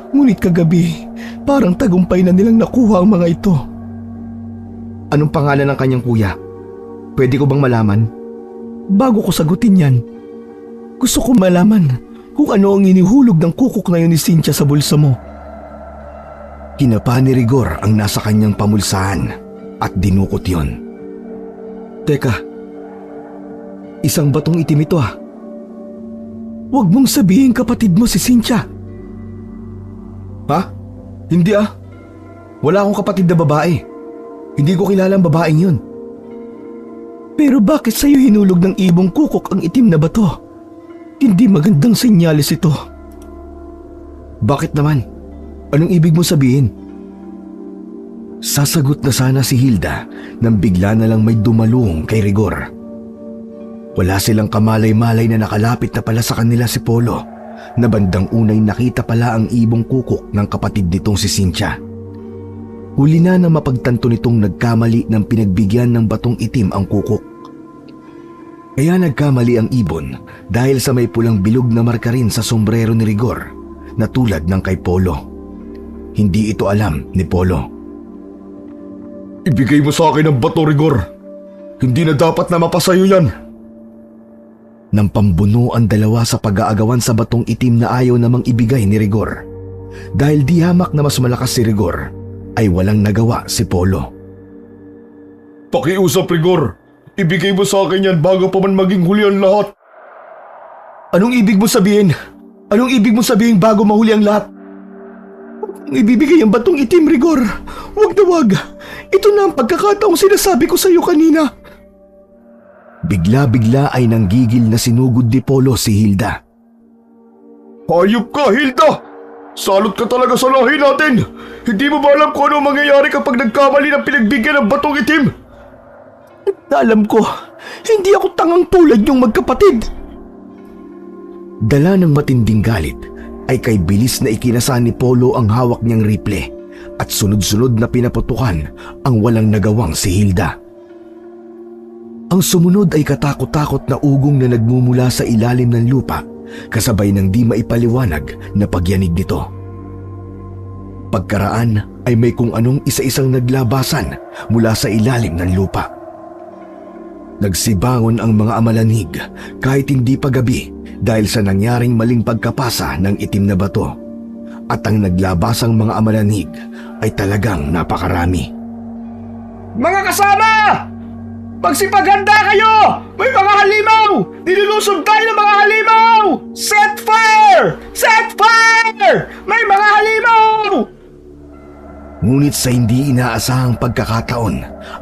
Ngunit kagabi, parang tagumpay na nilang nakuha ang mga ito. Anong pangalan ng kanyang kuya? Pwede ko bang malaman? Bago ko sagutin yan, gusto ko malaman kung ano ang inihulog ng kukok na yun ni Cynthia sa bulsa mo. Kinapa ni Rigor ang nasa kanyang pamulsahan at dinukot yon. Teka, isang batong itim ito ah. Huwag mong sabihin kapatid mo si Cynthia. Ha? Hindi ah. Wala akong kapatid na babae. Hindi ko kilala ang babaeng yun. Pero bakit sa'yo hinulog ng ibong kukok ang itim na bato? Hindi magandang senyales ito. Bakit naman? Anong ibig mo sabihin? Sasagot na sana si Hilda nang bigla na lang may dumalong kay Rigor. Wala silang kamalay-malay na nakalapit na pala sa kanila si Polo, na bandang unay nakita pala ang ibong kukok ng kapatid nitong si Cynthia. Huli na mapagtanto nitong nagkamali ng pinagbigyan ng batong itim ang kukok. Kaya nagkamali ang ibon dahil sa may pulang bilog na marka rin sa sombrero ni Rigor na tulad ng kay Polo. Hindi ito alam ni Polo. Ibigay mo sa akin ang bato, Rigor. Hindi na dapat na mapasayo yan. Nang pambuno ang dalawa sa pag-aagawan sa batong itim na ayaw namang ibigay ni Rigor. Dahil di hamak na mas malakas si Rigor, ay walang nagawa si Polo. Pakiusap, Rigor. Ibigay mo sa akin yan bago pa man maging huli ang lahat. Anong ibig mo sabihin? Anong ibig mo sabihin bago mahuli ang lahat? Ibibigay ang batong itim, Rigor. Huwag na wag. Ito na ang pagkakataong sinasabi ko sa iyo kanina. Bigla-bigla ay nanggigil na sinugod ni Polo si Hilda. Hayop ka, Hilda! Salot ka talaga sa lahi natin! Hindi mo ba alam kung ano mangyayari kapag nagkamali ng pinagbigyan ng batong itim? Alam ko, hindi ako tangang tulad yung magkapatid. Dala ng matinding galit ay kay bilis na ikinasa ni Polo ang hawak niyang rifle at sunod-sunod na pinaputukan ang walang nagawang si Hilda. Ang sumunod ay katakot-takot na ugong na nagmumula sa ilalim ng lupa kasabay ng di maipaliwanag na pagyanig nito. Pagkaraan ay may kung anong isa-isang naglabasan mula sa ilalim ng lupa. Nagsibangon ang mga amalanhig kahit hindi pa gabi dahil sa nangyaring maling pagkapasa ng itim na bato. At ang naglabasang mga amalanhig ay talagang napakarami. Mga kasama! Magsipaganda kayo! May mga halimaw! Nilulusog tayo ng mga halimaw! Set fire! Set fire! May mga halimaw! Ngunit sa hindi inaasahang pagkakataon,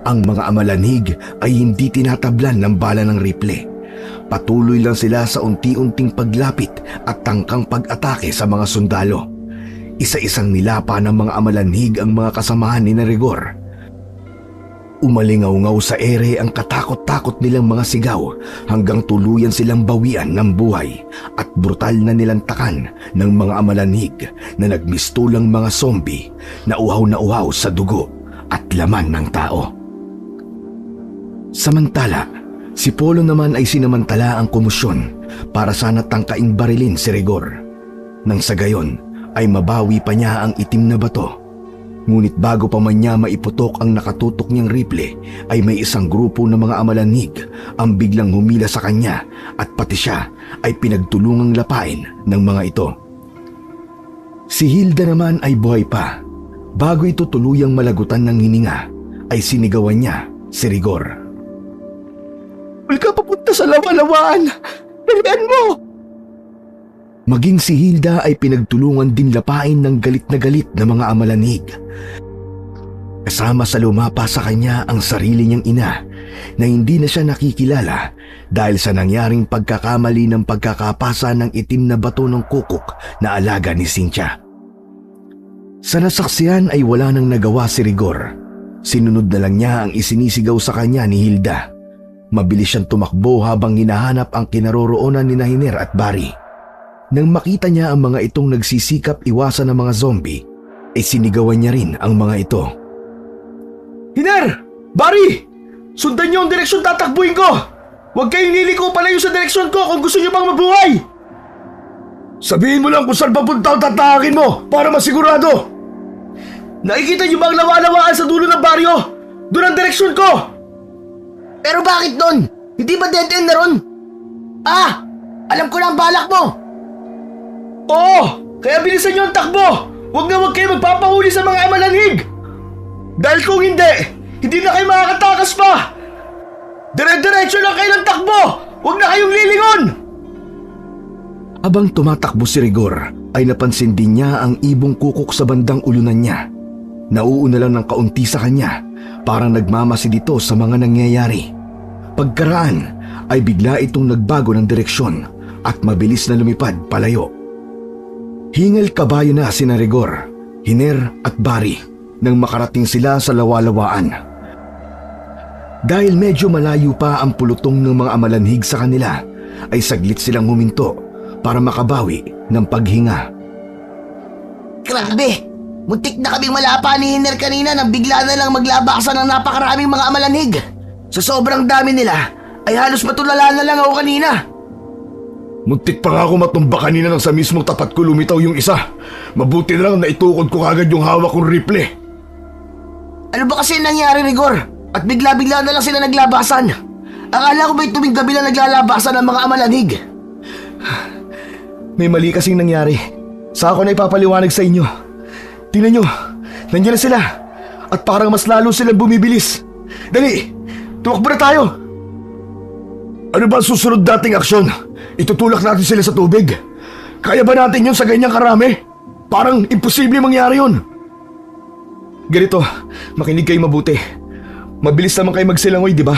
ang mga amalanhig ay hindi tinatablan ng bala ng rifle. Patuloy lang sila sa unti-unting paglapit at tangkang pag-atake sa mga sundalo. Isa-isang nilapa ng mga amalanhig ang mga kasamahan ni Rigor. Umalingaw-ngaw sa ere ang katakot-takot nilang mga sigaw hanggang tuluyan silang bawian ng buhay at brutal na nilantakan ng mga amalanhig na nagmistulang mga zombie na uhaw sa dugo at laman ng tao. Samantala, si Polo naman ay sinamantala ang komosyon para sana tangkaing barilin si Rigor. Nang sa gayon ay mabawi pa niya ang itim na bato. Ngunit bago pa man niya maiputok ang nakatutok niyang rifle ay may isang grupo ng mga amalanhig ang biglang humila sa kanya at pati siya ay pinagtulungang lapain ng mga ito. Si Hilda naman ay buhay pa. Bago ito tuluyang malagutan ng hininga, ay sinigawan niya si Rigor. Huwag ka papunta sa lawalawaan! Dalian mo! Maging si Hilda ay pinagtulungan din lapain ng galit na mga amalanhig. Kasama sa lumapa sa kanya ang sarili niyang ina na hindi na siya nakikilala dahil sa nangyaring pagkakamali ng pagkakapasa ng itim na bato ng kukok na alaga ni Cynthia. Sa nasaksihan ay wala nang nagawa si Rigor. Sinunod na lang niya ang isinisigaw sa kanya ni Hilda. Mabilis siyang tumakbo habang hinahanap ang kinaroroonan ni Hiner at Barry. Nang makita niya ang mga itong nagsisikap iwasan ng mga zombie, ay sinigawan niya rin ang mga ito. Hiner! Barry! Sundan niyo ang direksyon tatakbuhin ko! Huwag kayong liliko palayo sa direksyon ko kung gusto niyo pang mabuhay! Sabihin mo lang kung saan papunta ang tatahakin mo para masigurado! Nakikita niyo ba ang lawa-lawaan sa dulo ng baryo? Doon ang direksyon ko! Pero bakit doon? Hindi ba dead end na ron? Ah! Alam ko na ang balak mo! Oo! Kaya bilisan niyo ang takbo! Huwag kayo magpapahuli sa mga amalanhig! Dahil kung hindi na kayo makakatakas pa! Dire-diretso lang kayo ng takbo! Huwag na kayong lilingon! Habang tumatakbo si Rigor, ay napansin din niya ang ibong kukok sa bandang ulunan niya. Nauuna lang ng kaunti sa kanya, parang nagmamasid ito sa mga nangyayari. Pagkaraan ay bigla itong nagbago ng direksyon at mabilis na lumipad palayo. Hingal kabayo na sina Rigor, Hiner at Barry nang makarating sila sa lawalawaan. Dahil medyo malayo pa ang pulutong ng mga amalanhig sa kanila, ay saglit silang huminto para makabawi ng paghinga. Grabe! Muntik na kaming malapa ni Hiner kanina nang bigla na lang maglabakasan ng napakaraming mga amalanhig. Sa sobrang dami nila, ay halos matulala na lang ako kanina. Muntik pa nga ako matumba kanina nang sa mismong tapat ko lumitaw yung isa. Mabuti na lang na itukod ko kagad yung hawak kong rifle. Ano ba kasi nangyari, Rigor? At bigla-bigla na lang sila naglabasan. Akala ko ba'y tuwing gabi na naglalabasan ng mga amalanhig? May mali kasing nangyari. Sa ako na ipapaliwanag sa inyo. Tingnan nyo, nandiyan na sila. At parang mas lalo silang bumibilis. Dali, tumakbo na tayo. Ano ba ang susunod nating aksyon? Itutulak natin sila sa tubig. Kaya ba natin yun sa ganyang karami? Parang imposible mangyari yun. Ganito, makinig kayo mabuti. Mabilis naman kayo magsilangoy, di ba?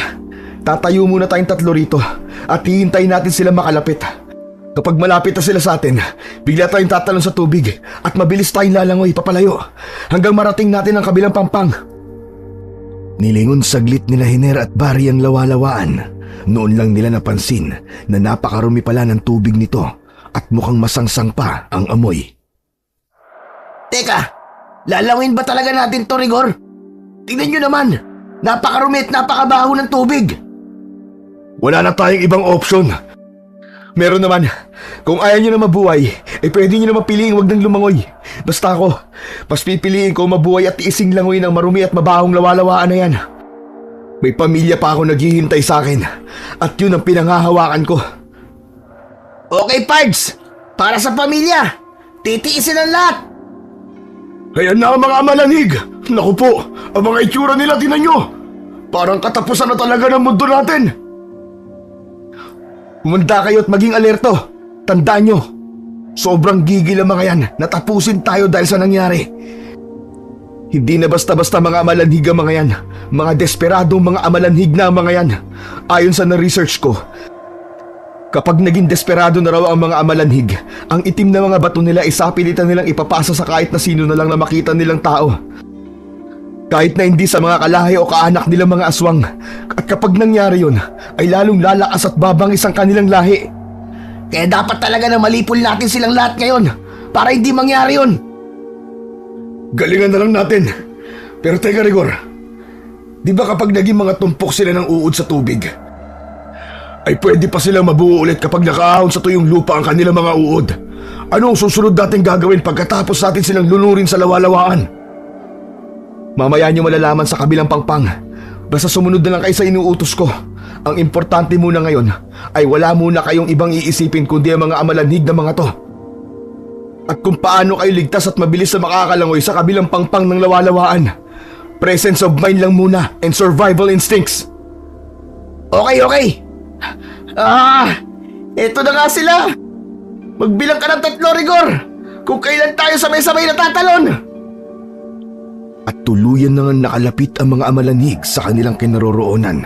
Tatayo muna tayong 3 rito at hihintayin natin sila makalapit. Kapag malapit na sila sa atin, bigla tayong tatalon sa tubig at mabilis tayong lalangoy papalayo hanggang marating natin ang kabilang pampang. Nilingon saglit nila Hiner at Barry ang lawalawaan. Noon lang nila napansin na napakarumi pala ng tubig nito at mukhang masangsang pa ang amoy. Teka, lalawin ba talaga natin to, Rigor? Tingnan nyo naman, napakarumi at napakabaho ng tubig. Wala na tayong ibang option. Meron naman, kung ayaw nyo na mabuhay, pwede nyo na mapiliing wag nang lumangoy. Basta ako, mas pipiliin ko mabuhay at tiising langoy ng marumi at mabahong lawalawaan na yan. May pamilya pa ako naghihintay sa akin at yun ang pinanghahawakan ko. Okay, Pards, para sa pamilya, titiisin ang lahat. Ayan na ang mga amalanhig. Naku po, ang mga itsura nila tinan nyo. Parang katapusan na talaga ng mundo natin. Humanda kayo at maging alerto. Tandaan nyo, sobrang gigil ang mga yan. Natapusin tayo dahil sa nangyari. Hindi na basta-basta mga amalanhig ang mga yan. Mga desperadong mga amalanhig na ang mga yan. Ayon sa na-research ko, kapag naging desperado na raw ang mga amalanhig, ang itim na mga bato nila isapilitan nilang ipapasa sa kahit na sino na lang na makita nilang tao. Kahit na hindi sa mga kalahi o kaanak nilang mga aswang. At kapag nangyari yun, ay lalong lalakas at babangis ang kanilang lahi. Kaya dapat talaga na malipol natin silang lahat ngayon para hindi mangyari yun. Galingan na lang natin. Pero teka, Rigor, di ba kapag naging mga tumpok sila ng uod sa tubig, ay pwede pa silang mabuo ulit kapag nakaahon sa tuyong lupa ang kanilang mga uod? Ano ang susunod natin gagawin pagkatapos natin silang lunurin sa lawalawaan? Mamaya nyo malalaman sa kabilang pangpang. Basta sumunod na lang kayo sa inuutos ko. Ang importante muna ngayon ay wala muna kayong ibang iisipin kundi ang mga amalanhig na mga to. At kung paano kayo ligtas at mabilis na makakalangoy sa kabilang pangpang ng lawalawaan. Presence of mind lang muna and survival instincts. Okay. Eto na nga sila. Magbilang ka ng 3, Rigor. Kung kailan tayo sabay-sabay natatalon. At tuluyan na nga nakalapit ang mga amalanhig sa kanilang kinaroroonan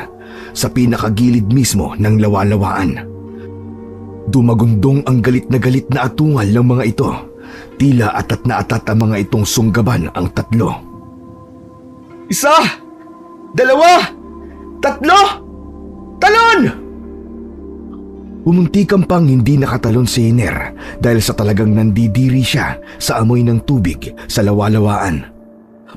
sa pinakagilid mismo ng lawalawaan. Dumagundong ang galit na atungal ng mga ito. Tila atat na atat ang mga itong sunggaban ang 3. 1, 2, 3, talon! Umuntikan pang hindi nakatalon si Hiner dahil sa talagang nandidiri siya sa amoy ng tubig sa lawalawaan.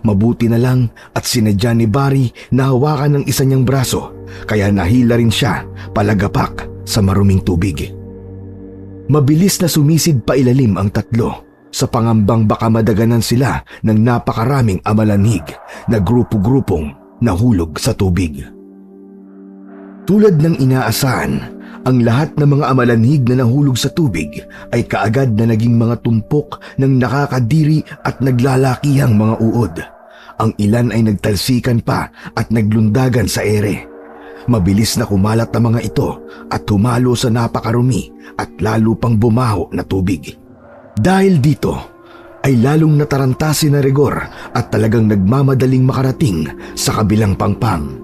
Mabuti na lang at sinadya ni Barry na hawakan ng isa niyang braso kaya nahila rin siya palagapak sa maruming tubig. Mabilis na sumisid pa ilalim ang 3 sa pangambang baka madaganan sila ng napakaraming amalanhig na grupo-grupong nahulog sa tubig. Tulad ng inaasahan, ang lahat ng mga amalanhig na nahulog sa tubig ay kaagad na naging mga tumpok ng nakakadiri at naglalakihang mga uod. Ang ilan ay nagtalsikan pa at naglundagan sa ere. Mabilis na kumalat ang mga ito at humalo sa napakarumi at lalo pang bumaho na tubig. Dahil dito ay lalong nataranta si Rigor at talagang nagmamadaling makarating sa kabilang pangpang.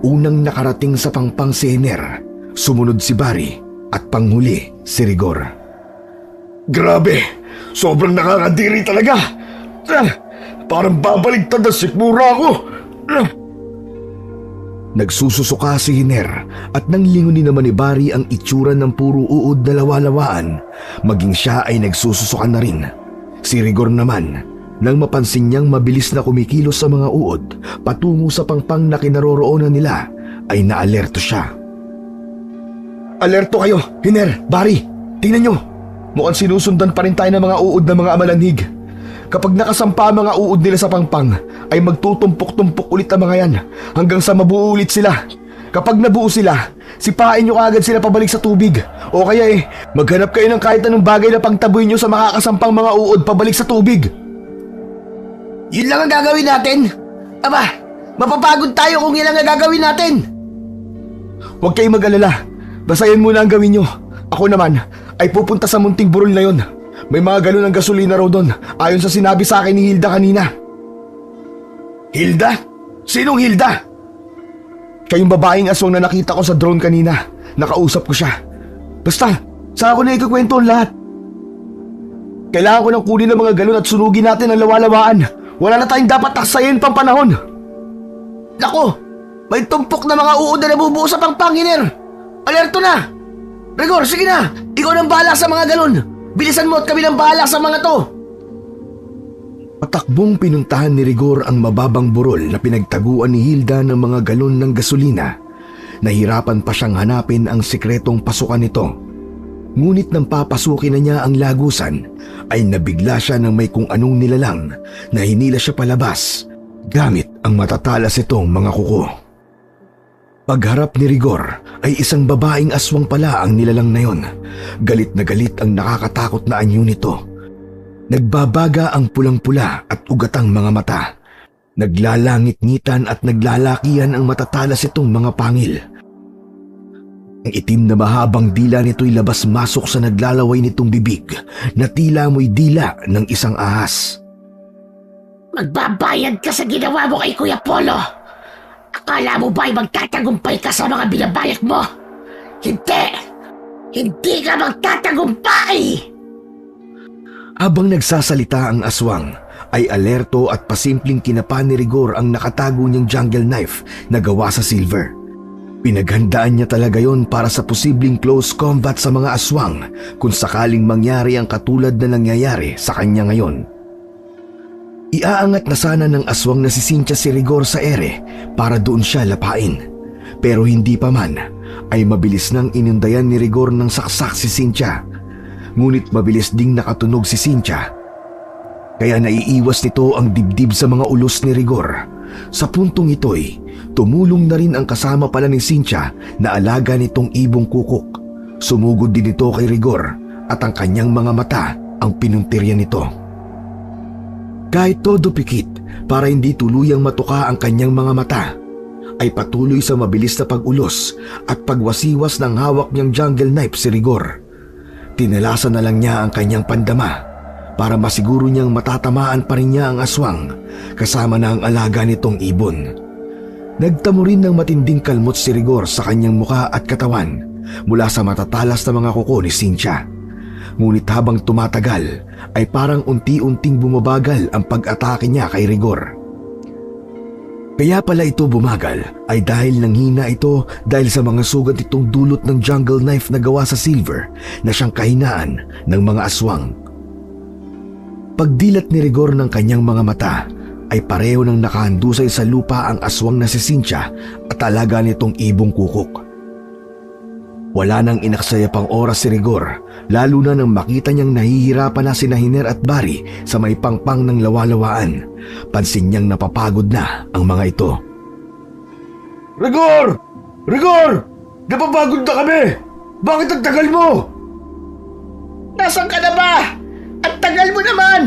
Unang nakarating sa pangpang si Hiner, sumunod si Barry at panghuli si Rigor. Grabe! Sobrang nakakadiri talaga! Parang babaligtad na sikmura ako! Nagsususuka si Hiner at nang lingunin naman ni Barry ang itsura ng puro uod na lawalawaan, maging siya ay nagsususuka na rin. Si Rigor naman, nang mapansin niyang mabilis na kumikilos sa mga uod patungo sa pangpang na kinaroroonan nila, ay naalerto siya. Alerto kayo, Hiner, Barry! Tingnan nyo! Mukhang sinusundan pa rin tayo ng mga uod ng mga amalanhig. Kapag nakasampa ang mga uod nila sa pangpang, ay magtutumpok-tumpok ulit ang mga yan hanggang sa mabuo ulit sila. Kapag nabuo sila, sipain nyo kaagad sila pabalik sa tubig. O kaya maghanap kayo ng kahit anong bagay na pangtaboy nyo sa makakasampang mga uod pabalik sa tubig. Yun lang ang gagawin natin. Aba, mapapagod tayo kung yun lang ang gagawin natin. Huwag kayong mag-alala. Basta yan muna ang gawin nyo. Ako naman ay pupunta sa munting burol na yon. May mga galon ng gasolina raw doon, ayon sa sinabi sa akin ni Hilda kanina. Hilda? Sinong Hilda? Kayong babaeng aswang na nakita ko sa drone kanina. Nakausap ko siya. Basta, saan ako na ikukwento ang lahat? Kailangan ko nang kunin ang mga galon at sunugin natin ang lawalawaan. Wala na tayong dapat taksayin pang panahon. Naku, may tumpok na mga uod na nabubuo sa pangpang, Hiner. Alerto na! Rigor, sige na! Ikaw nang bahala sa mga galon! Bilisan mo at kami nang bahala sa mga to! Patakbong pinuntahan ni Rigor ang mababang burol na pinagtaguan ni Hilda ng mga galon ng gasolina. Nahirapan pa siyang hanapin ang sikretong pasukan nito. Ngunit nang papasukin na niya ang lagusan, ay nabigla siya ng may kung anong nilalang na hinila siya palabas gamit ang matatalas itong mga kuko. Pagharap ni Rigor ay isang babaeng aswang pala ang nilalang na yon. Galit na galit ang nakakatakot na anyo nito. Nagbabaga ang pulang-pula at ugatang mga mata. Naglalangit-ngitan at naglalakihan ang matatalas itong mga pangil. Ang itim na mahabang dila nito'y labas-masok sa naglalaway nitong bibig na tila mo'y dila ng isang ahas. Magbabayad ka sa ginawa mo kay Kuya Polo! Akala mo ba'y magtatagumpay ka sa mga binabayad mo? Hindi! Hindi ka magtatagumpay! Habang nagsasalita ang aswang, ay alerto at pasimpleng kinapa ni Rigor ang nakatago niyang jungle knife na gawa sa silver. Pinaghandaan niya talaga yon para sa posibleng close combat sa mga aswang kung sakaling mangyari ang katulad na nangyayari sa kanya ngayon. Iaangat na sana ng aswang na si Cynthia si Rigor sa ere para doon siya lapain. Pero hindi pa man, ay mabilis nang inundayan ni Rigor ng saksak si Cynthia. Ngunit mabilis ding nakatunog si Cynthia. Kaya naiiwas nito ang dibdib sa mga ulos ni Rigor. Sa puntong ito'y tumulong na rin ang kasama pala ni Cynthia na alaga nitong ibong kukok. Sumugod din ito kay Rigor at ang kanyang mga mata ang pinuntirya nito. Kahit todo pikit para hindi tuluyang matuka ang kanyang mga mata, ay patuloy sa mabilis na pag-ulos at pagwasiwas ng hawak niyang jungle knife si Rigor. Tinalasan na lang niya ang kanyang pandama para masiguro niyang matatamaan pa rin niya ang aswang kasama na ang alaga nitong ibon. Nagtamo rin ng matinding kalmot si Rigor sa kanyang muka at katawan mula sa matatalas na mga kuko ni Cynthia. Ngunit habang tumatagal ay parang unti-unting bumabagal ang pag-atake niya kay Rigor. Kaya pala ito bumagal ay dahil nanghina ito dahil sa mga sugat itong dulot ng jungle knife na gawa sa silver na siyang kahinaan ng mga aswang. Pagdilat ni Rigor ng kanyang mga mata ay pareho ng nakahandusay sa lupa ang aswang na si Cynthia at alaga nitong ibong kukok. Wala nang inaksaya pang oras si Rigor, lalo na nang makita niyang nahihirapan na sina Hiner at Barry sa may pangpang ng lawalawaan. Pansin niyang napapagod na ang mga ito. Rigor! Rigor! Napapagod na kami! Bakit ang tagal mo? Nasaan ka na ba? Ang tagal mo naman!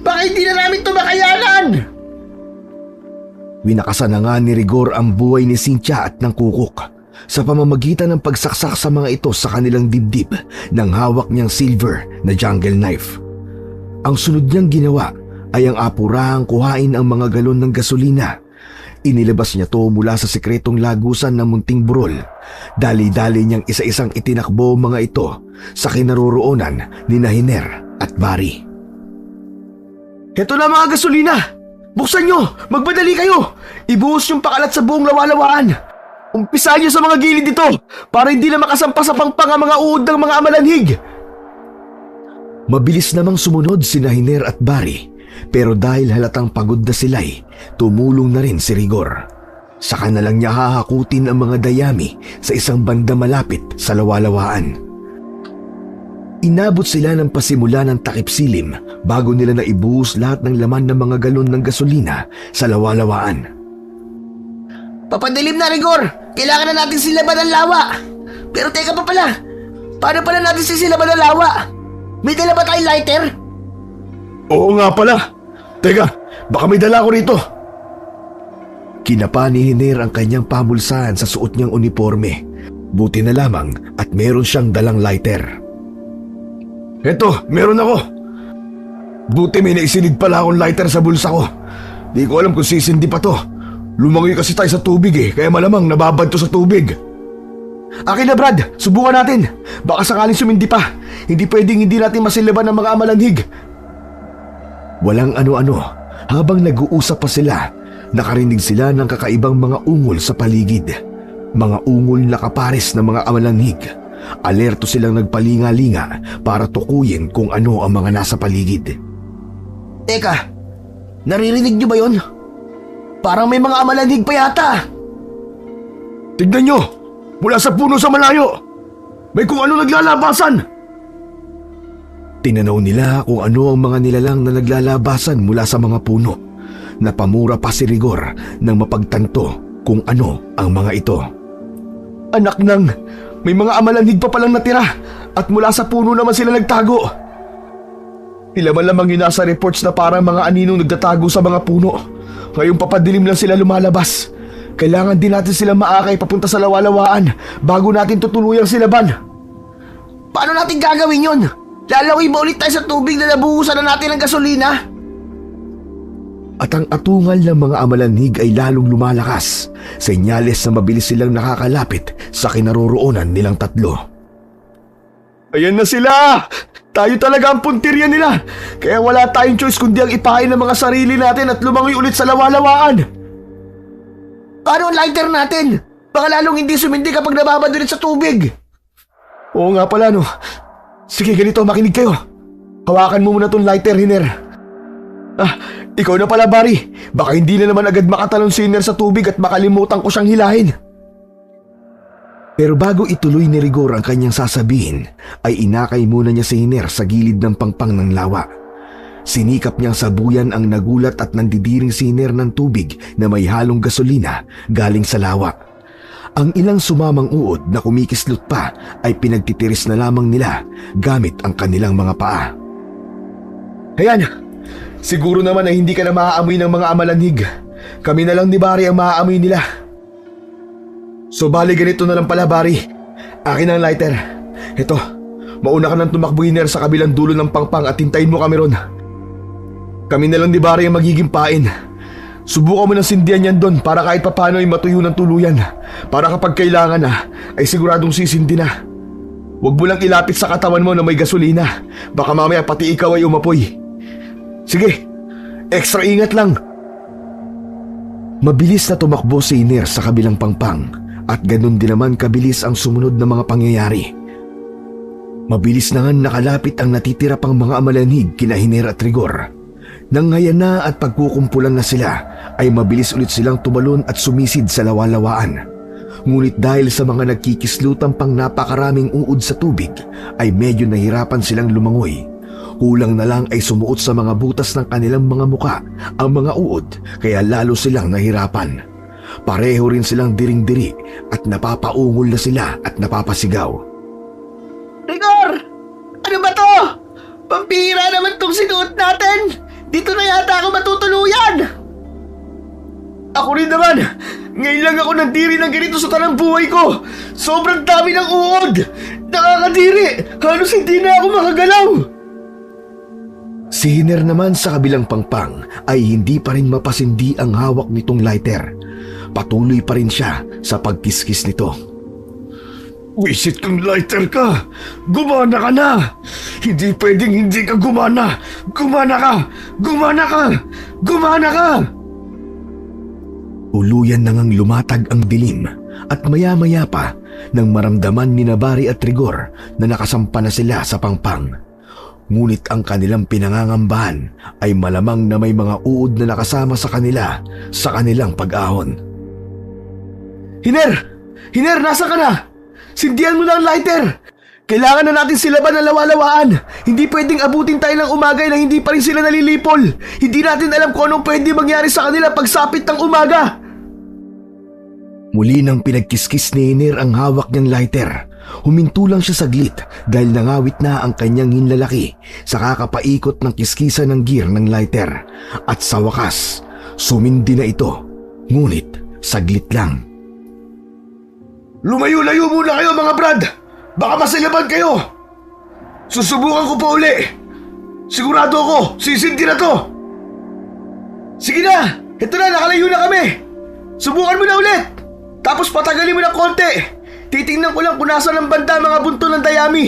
Baka hindi na namin ito makayanan! Winakasan na nga ni Rigor ang buhay ni Cynthia at ng kukok sa pamamagitan ng pagsaksak sa mga ito sa kanilang dibdib ng hawak niyang silver na jungle knife. Ang sunod niyang ginawa ay ang apurahang kuhain ang mga galon ng gasolina. Inilabas niya to mula sa sikretong lagusan ng munting burol. Dali-dali niyang isa-isang itinakbo mga ito sa kinaroroonan ni Hiner at Barry. Heto na mga gasolina! Buksan nyo! Magmadali kayo! Ibuhos yung pakalat sa buong lawalawaan! Umpisahan nyo sa mga gilid dito para hindi na makasampa sa pangpang ang mga uod ng mga amalanhig! Mabilis namang sumunod sina Hiner at Barry, pero dahil halatang pagod na sila'y tumulong na rin si Rigor. Saka na lang niya hahakutin ang mga dayami sa isang banda malapit sa lawalawaan. Inabot sila ng pasimula ng takip silim bago nila naibuhos lahat ng laman ng mga galon ng gasolina sa lawalawaan. Papadilim na, Rigor! Kailangan na natin silaban ang lawa! Pero teka pa pala! Paano pala natin sisilaban ang lawa? May dala ba tayong lighter? Oo nga pala! Teka, baka may dala ko rito! Kinapa ni Hiner ang kanyang pamulsahan sa suot niyang uniforme. Buti na lamang at meron siyang dalang lighter. Eto, meron ako! Buti may naisilid pala akong lighter sa bulsa ko. Di ko alam kung sisindi pa to. Lumangoy kasi tayo sa tubig kaya malamang nababad to sa tubig. Akin na Brad, subukan natin. Baka sakaling sumindi pa. Hindi pwedeng hindi natin masilaban ng mga amalanhig. Walang ano-ano, habang nag-uusap pa sila, nakarinig sila ng kakaibang mga ungol sa paligid. Mga ungol na kapares ng mga amalanhig. Alerto silang nagpalinga-linga para tukuyin kung ano ang mga nasa paligid. Teka, naririnig niyo ba yun? Parang may mga amalanhig pa yata. Tignan nyo! Mula sa puno sa malayo! May kung ano naglalabasan! Tinanaw nila kung ano ang mga nilalang na naglalabasan mula sa mga puno. Napamura pa si Rigor nang mapagtanto kung ano ang mga ito. Anak nang, may mga amalanhig pa palang natira at mula sa puno naman sila nagtago. Ilaman lamang yun nasa reports na parang mga aninong nagtatago sa mga puno. Ngayong papadilim lang sila lumalabas. Kailangan din natin sila maakay papunta sa lawalawaan bago natin tutuluyang silaban. Paano natin gagawin yun? Lalawi ba ulit tayo sa tubig na nabuhusan na natin ng gasolina? At ang atungal ng mga amalanhig ay lalong lumalakas. Senyales na mabilis silang nakakalapit sa kinaroroonan nilang tatlo. Ayan na sila! Tayo talaga ang puntirya nila. Kaya wala tayong choice kundi ang ipahin ng mga sarili natin at lumangoy ulit sa lawalawaan. Paano ang lighter natin? Baka lalong hindi sumindi kapag nababad ulit sa tubig. Oo nga pala no. Sige ganito, makinig kayo. Hawakan mo muna tong lighter, Hiner. Ikaw na pala Barry. Baka hindi na naman agad makatalon si Hiner sa tubig at makalimutan ko siyang hilahin. Pero bago ituloy ni Rigor ang kanyang sasabihin, ay inakay muna niya si Hiner sa gilid ng pangpang ng lawa. Sinikap niyang sabuyan ang nagulat at nandidiring si Hiner ng tubig na may halong gasolina galing sa lawa. Ang ilang sumamang uod na kumikislot pa ay pinagtitiris na lamang nila gamit ang kanilang mga paa. Ayan, siguro naman ay hindi ka na maaamoy ng mga amalanhig. Kami na lang ni Barry ang maaamoy nila. So bali ganito na lang pala, Barry. Akin ang lighter. Ito, mauna ka nang tumakbo, Hiner, sa kabilang dulo ng pangpang at hintayin mo kami ron. Kami na lang ni Barry ang magiging pain. Subukan mo ng sindihan yan doon para kahit papano ay matuyo ng tuluyan. Para kapag kailangan na, ay siguradong sisindi na. Huwag mo lang ilapit sa katawan mo na may gasolina. Baka mamaya pati ikaw ay umapoy. Sige, extra ingat lang. Mabilis na tumakbo si Hiner sa kabilang pangpang at ganun din naman kabilis ang sumunod na mga pangyayari. Mabilis na nga nakalapit ang natitira pang mga amalanhig kina Hiner at Rigor. Nang ngayon na at pagkukumpulan na sila, ay mabilis ulit silang tumalon at sumisid sa lawalawaan. Ngunit dahil sa mga nagkikislutang pang napakaraming uod sa tubig, ay medyo nahirapan silang lumangoy. Kulang na lang ay sumuot sa mga butas ng kanilang mga muka ang mga uod, kaya lalo silang nahirapan. Pareho rin silang diring-diri at napapaungol na sila at napapasigaw. Rigor! Ano ba to? Pampihira naman tong sinuot natin! Dito na yata ako matutuluyan! Ako rin naman! Ngayon lang ako nandiri ng ganito sa tanang buhay ko! Sobrang dami ng uod! Nakakadiri! Halos hindi na ako makagalaw! Si Hiner naman sa kabilang pangpang ay hindi pa rin mapasindi ang hawak nitong lighter. Patuloy pa rin siya sa pagkiskis nito. Wisit kang lighter ka! Gumana ka na! Hindi pwedeng hindi ka gumana! Gumana ka! Gumana ka! Gumana ka! Uluyan na ngang lumatag ang dilim at maya-maya pa nang maramdaman ni Barry at Rigor na nakasampa na sila sa pangpang. Ngunit ang kanilang pinangangambahan ay malamang na may mga uod na nakasama sa kanila sa kanilang pag-ahon. Hiner! Hiner, nasa ka na? Sindihan mo na ang lighter! Kailangan na natin silaban ng lawalawaan! Hindi pwedeng abutin tayo ng umagay na hindi pa rin sila nalilipol! Hindi natin alam kung anong pwede mangyari sa kanila pagsapit ng umaga! Muli nang pinagkiskis ni Hiner ang hawak niyang lighter. Huminto lang siya saglit dahil nangawit na ang kanyang hinlalaki sa kakapaikot ng kiskisan ng gear ng lighter. At sa wakas, sumindi na ito. Ngunit saglit lang. Lumayo-layo muna kayo mga brad! Baka masilaban kayo! Susubukan ko pa uli! Sigurado ako, sisindi na to! Sige na! Ito na, nakalayo na kami! Subukan mo na ulit! Tapos patagalin mo ng konti! Titingnan ko lang kung nasa ng banda mga bunto ng dayami!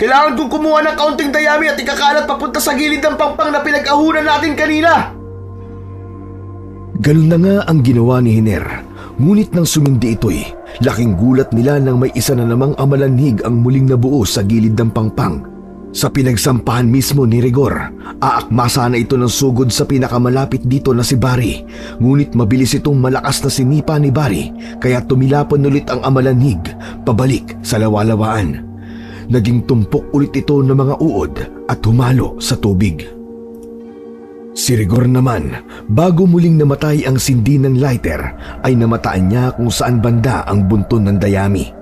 Kailangan kong kumuha ng kaunting dayami at ikakalat papunta sa gilid ng pangpang na pinag-ahunan natin kanina! Ganun na nga ang ginawa ni Hiner. Ngunit nang sumindi ito'y, laking gulat nila nang may isa na namang amalanhig ang muling nabuo sa gilid ng pangpang. Sa pinagsampahan mismo ni Rigor, aakma sana ito ng sugod sa pinakamalapit dito na si Barry. Ngunit mabilis itong malakas na sinipa ni Barry, kaya tumilapon ulit ang amalanhig pabalik sa lawalawaan. Naging tumpok ulit ito ng mga uod at humalo sa tubig. Si Rigor naman, bago muling namatay ang sindi ng lighter, ay namataan niya kung saan banda ang bunton ng dayami.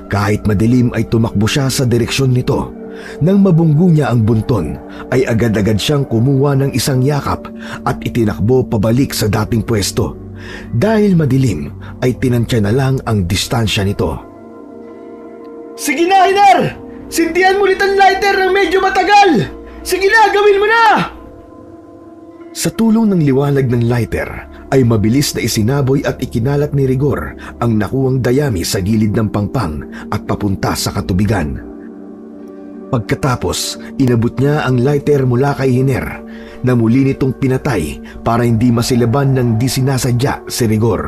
Kahit madilim ay tumakbo siya sa direksyon nito. Nang mabunggo niya ang bunton, ay agad-agad siyang kumuha ng isang yakap at itinakbo pabalik sa dating pwesto. Dahil madilim, ay tinansya na lang ang distansya nito. Sige na, Hiner! Sindihan mo ulit ang lighter ng medyo matagal! Sige na, gawin mo na! Sa tulong ng liwanag ng lighter ay mabilis na isinaboy at ikinalat ni Rigor ang nakuwang dayami sa gilid ng pangpang at papunta sa katubigan. Pagkatapos, inabot niya ang lighter mula kay Hiner na muli nitong pinatay para hindi masilaban ng di sinasadya si Rigor.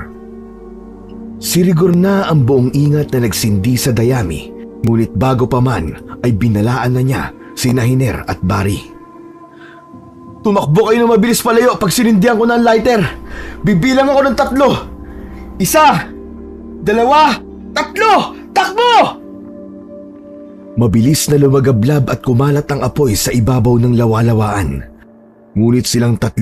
Si Rigor na ang buong ingat na nagsindi sa dayami, ngunit bago pa man ay binalaan na niya sina Hiner at Barry. Tumakbo kayo na mabilis palayo pag sinindihan ko ng lighter. Bibilang ako ng 3. 1, 2, 3, takbo! Mabilis na lumagablab at kumalat ang apoy sa ibabaw ng lawalawaan. Ngunit silang 3,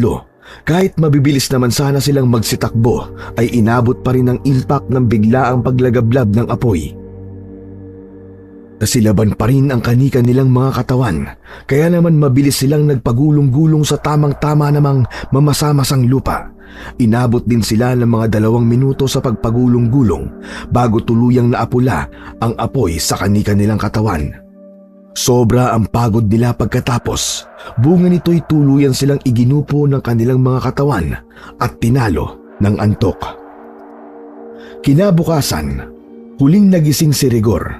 kahit mabibilis naman sana silang magsitakbo, ay inabot pa rin ang impact ng biglaang paglagablab ng apoy. Nasilaban pa rin ang kanika nilang mga katawan, kaya naman mabilis silang nagpagulong-gulong sa tamang-tama namang mamasa-masang lupa. Inabot din sila ng mga 2 minuto sa pagpagulong-gulong bago tuluyang naapula ang apoy sa kanika nilang katawan. Sobra ang pagod nila pagkatapos, bunga nito'y tuluyan silang iginupo ng kanilang mga katawan at tinalo ng antok. Kinabukasan, huling nagising si Rigor.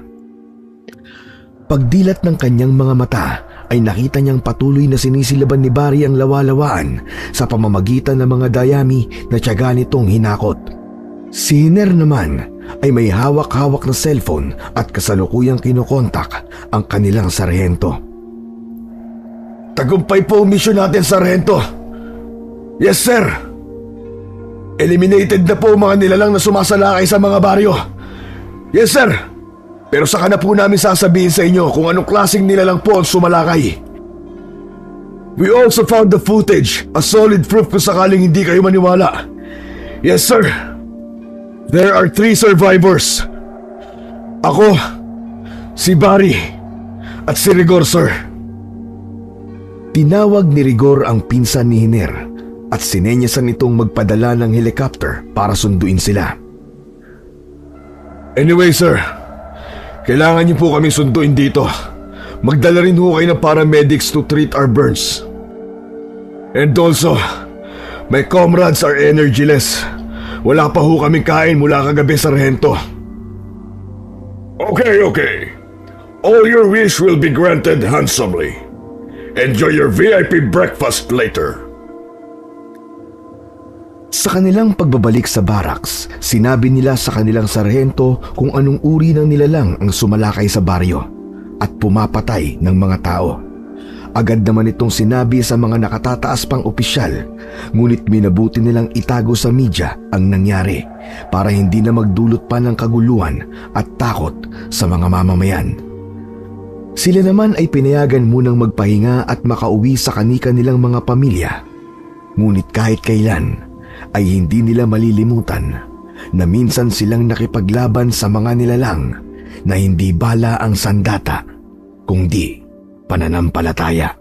Pagdilat ng kanyang mga mata ay nakita niyang patuloy na sinisilaban ni Barry ang lawalawaan sa pamamagitan ng mga dayami na tiyaga nitong hinakot. Si Hiner naman ay may hawak-hawak na cellphone at kasalukuyang kinokontak ang kanilang sarhento. Tagumpay po ang misyon natin, Sargento. Yes, sir. Eliminated na po ang mga nilalang na sumasalakay sa mga baryo. Yes, sir. Pero saka na po namin sasabihin sa inyo kung anong klaseng nilalang po ang sumalakay. We also found the footage, a solid proof kung sakaling hindi kayo maniwala. Yes, sir. There are 3 survivors. Ako, si Barry, at si Rigor, sir. Tinawag ni Rigor ang pinsan ni Hiner at sinenyasan itong magpadala ng helicopter para sunduin sila. Anyway, sir. Kailangan niyo po kaming sunduin dito. Magdala rin ho kayo ng paramedics to treat our burns. And also, my comrades are energyless. Wala pa ho kaming kain mula kagabi, Sargento. Okay. All your wish will be granted handsomely. Enjoy your VIP breakfast later. Sa kanilang pagbabalik sa barracks, sinabi nila sa kanilang sarhento kung anong uri ng nilalang ang sumalakay sa baryo at pumapatay ng mga tao. Agad naman itong sinabi sa mga nakatataas pang opisyal, ngunit minabuti nilang itago sa media ang nangyari para hindi na magdulot pa ng kaguluhan at takot sa mga mamamayan. Sila naman ay pinayagan munang magpahinga at makauwi sa kanika nilang mga pamilya. Ngunit kahit kailan ay hindi nila malilimutan na minsan silang nakipaglaban sa mga nilalang na hindi bala ang sandata, kundi pananampalataya.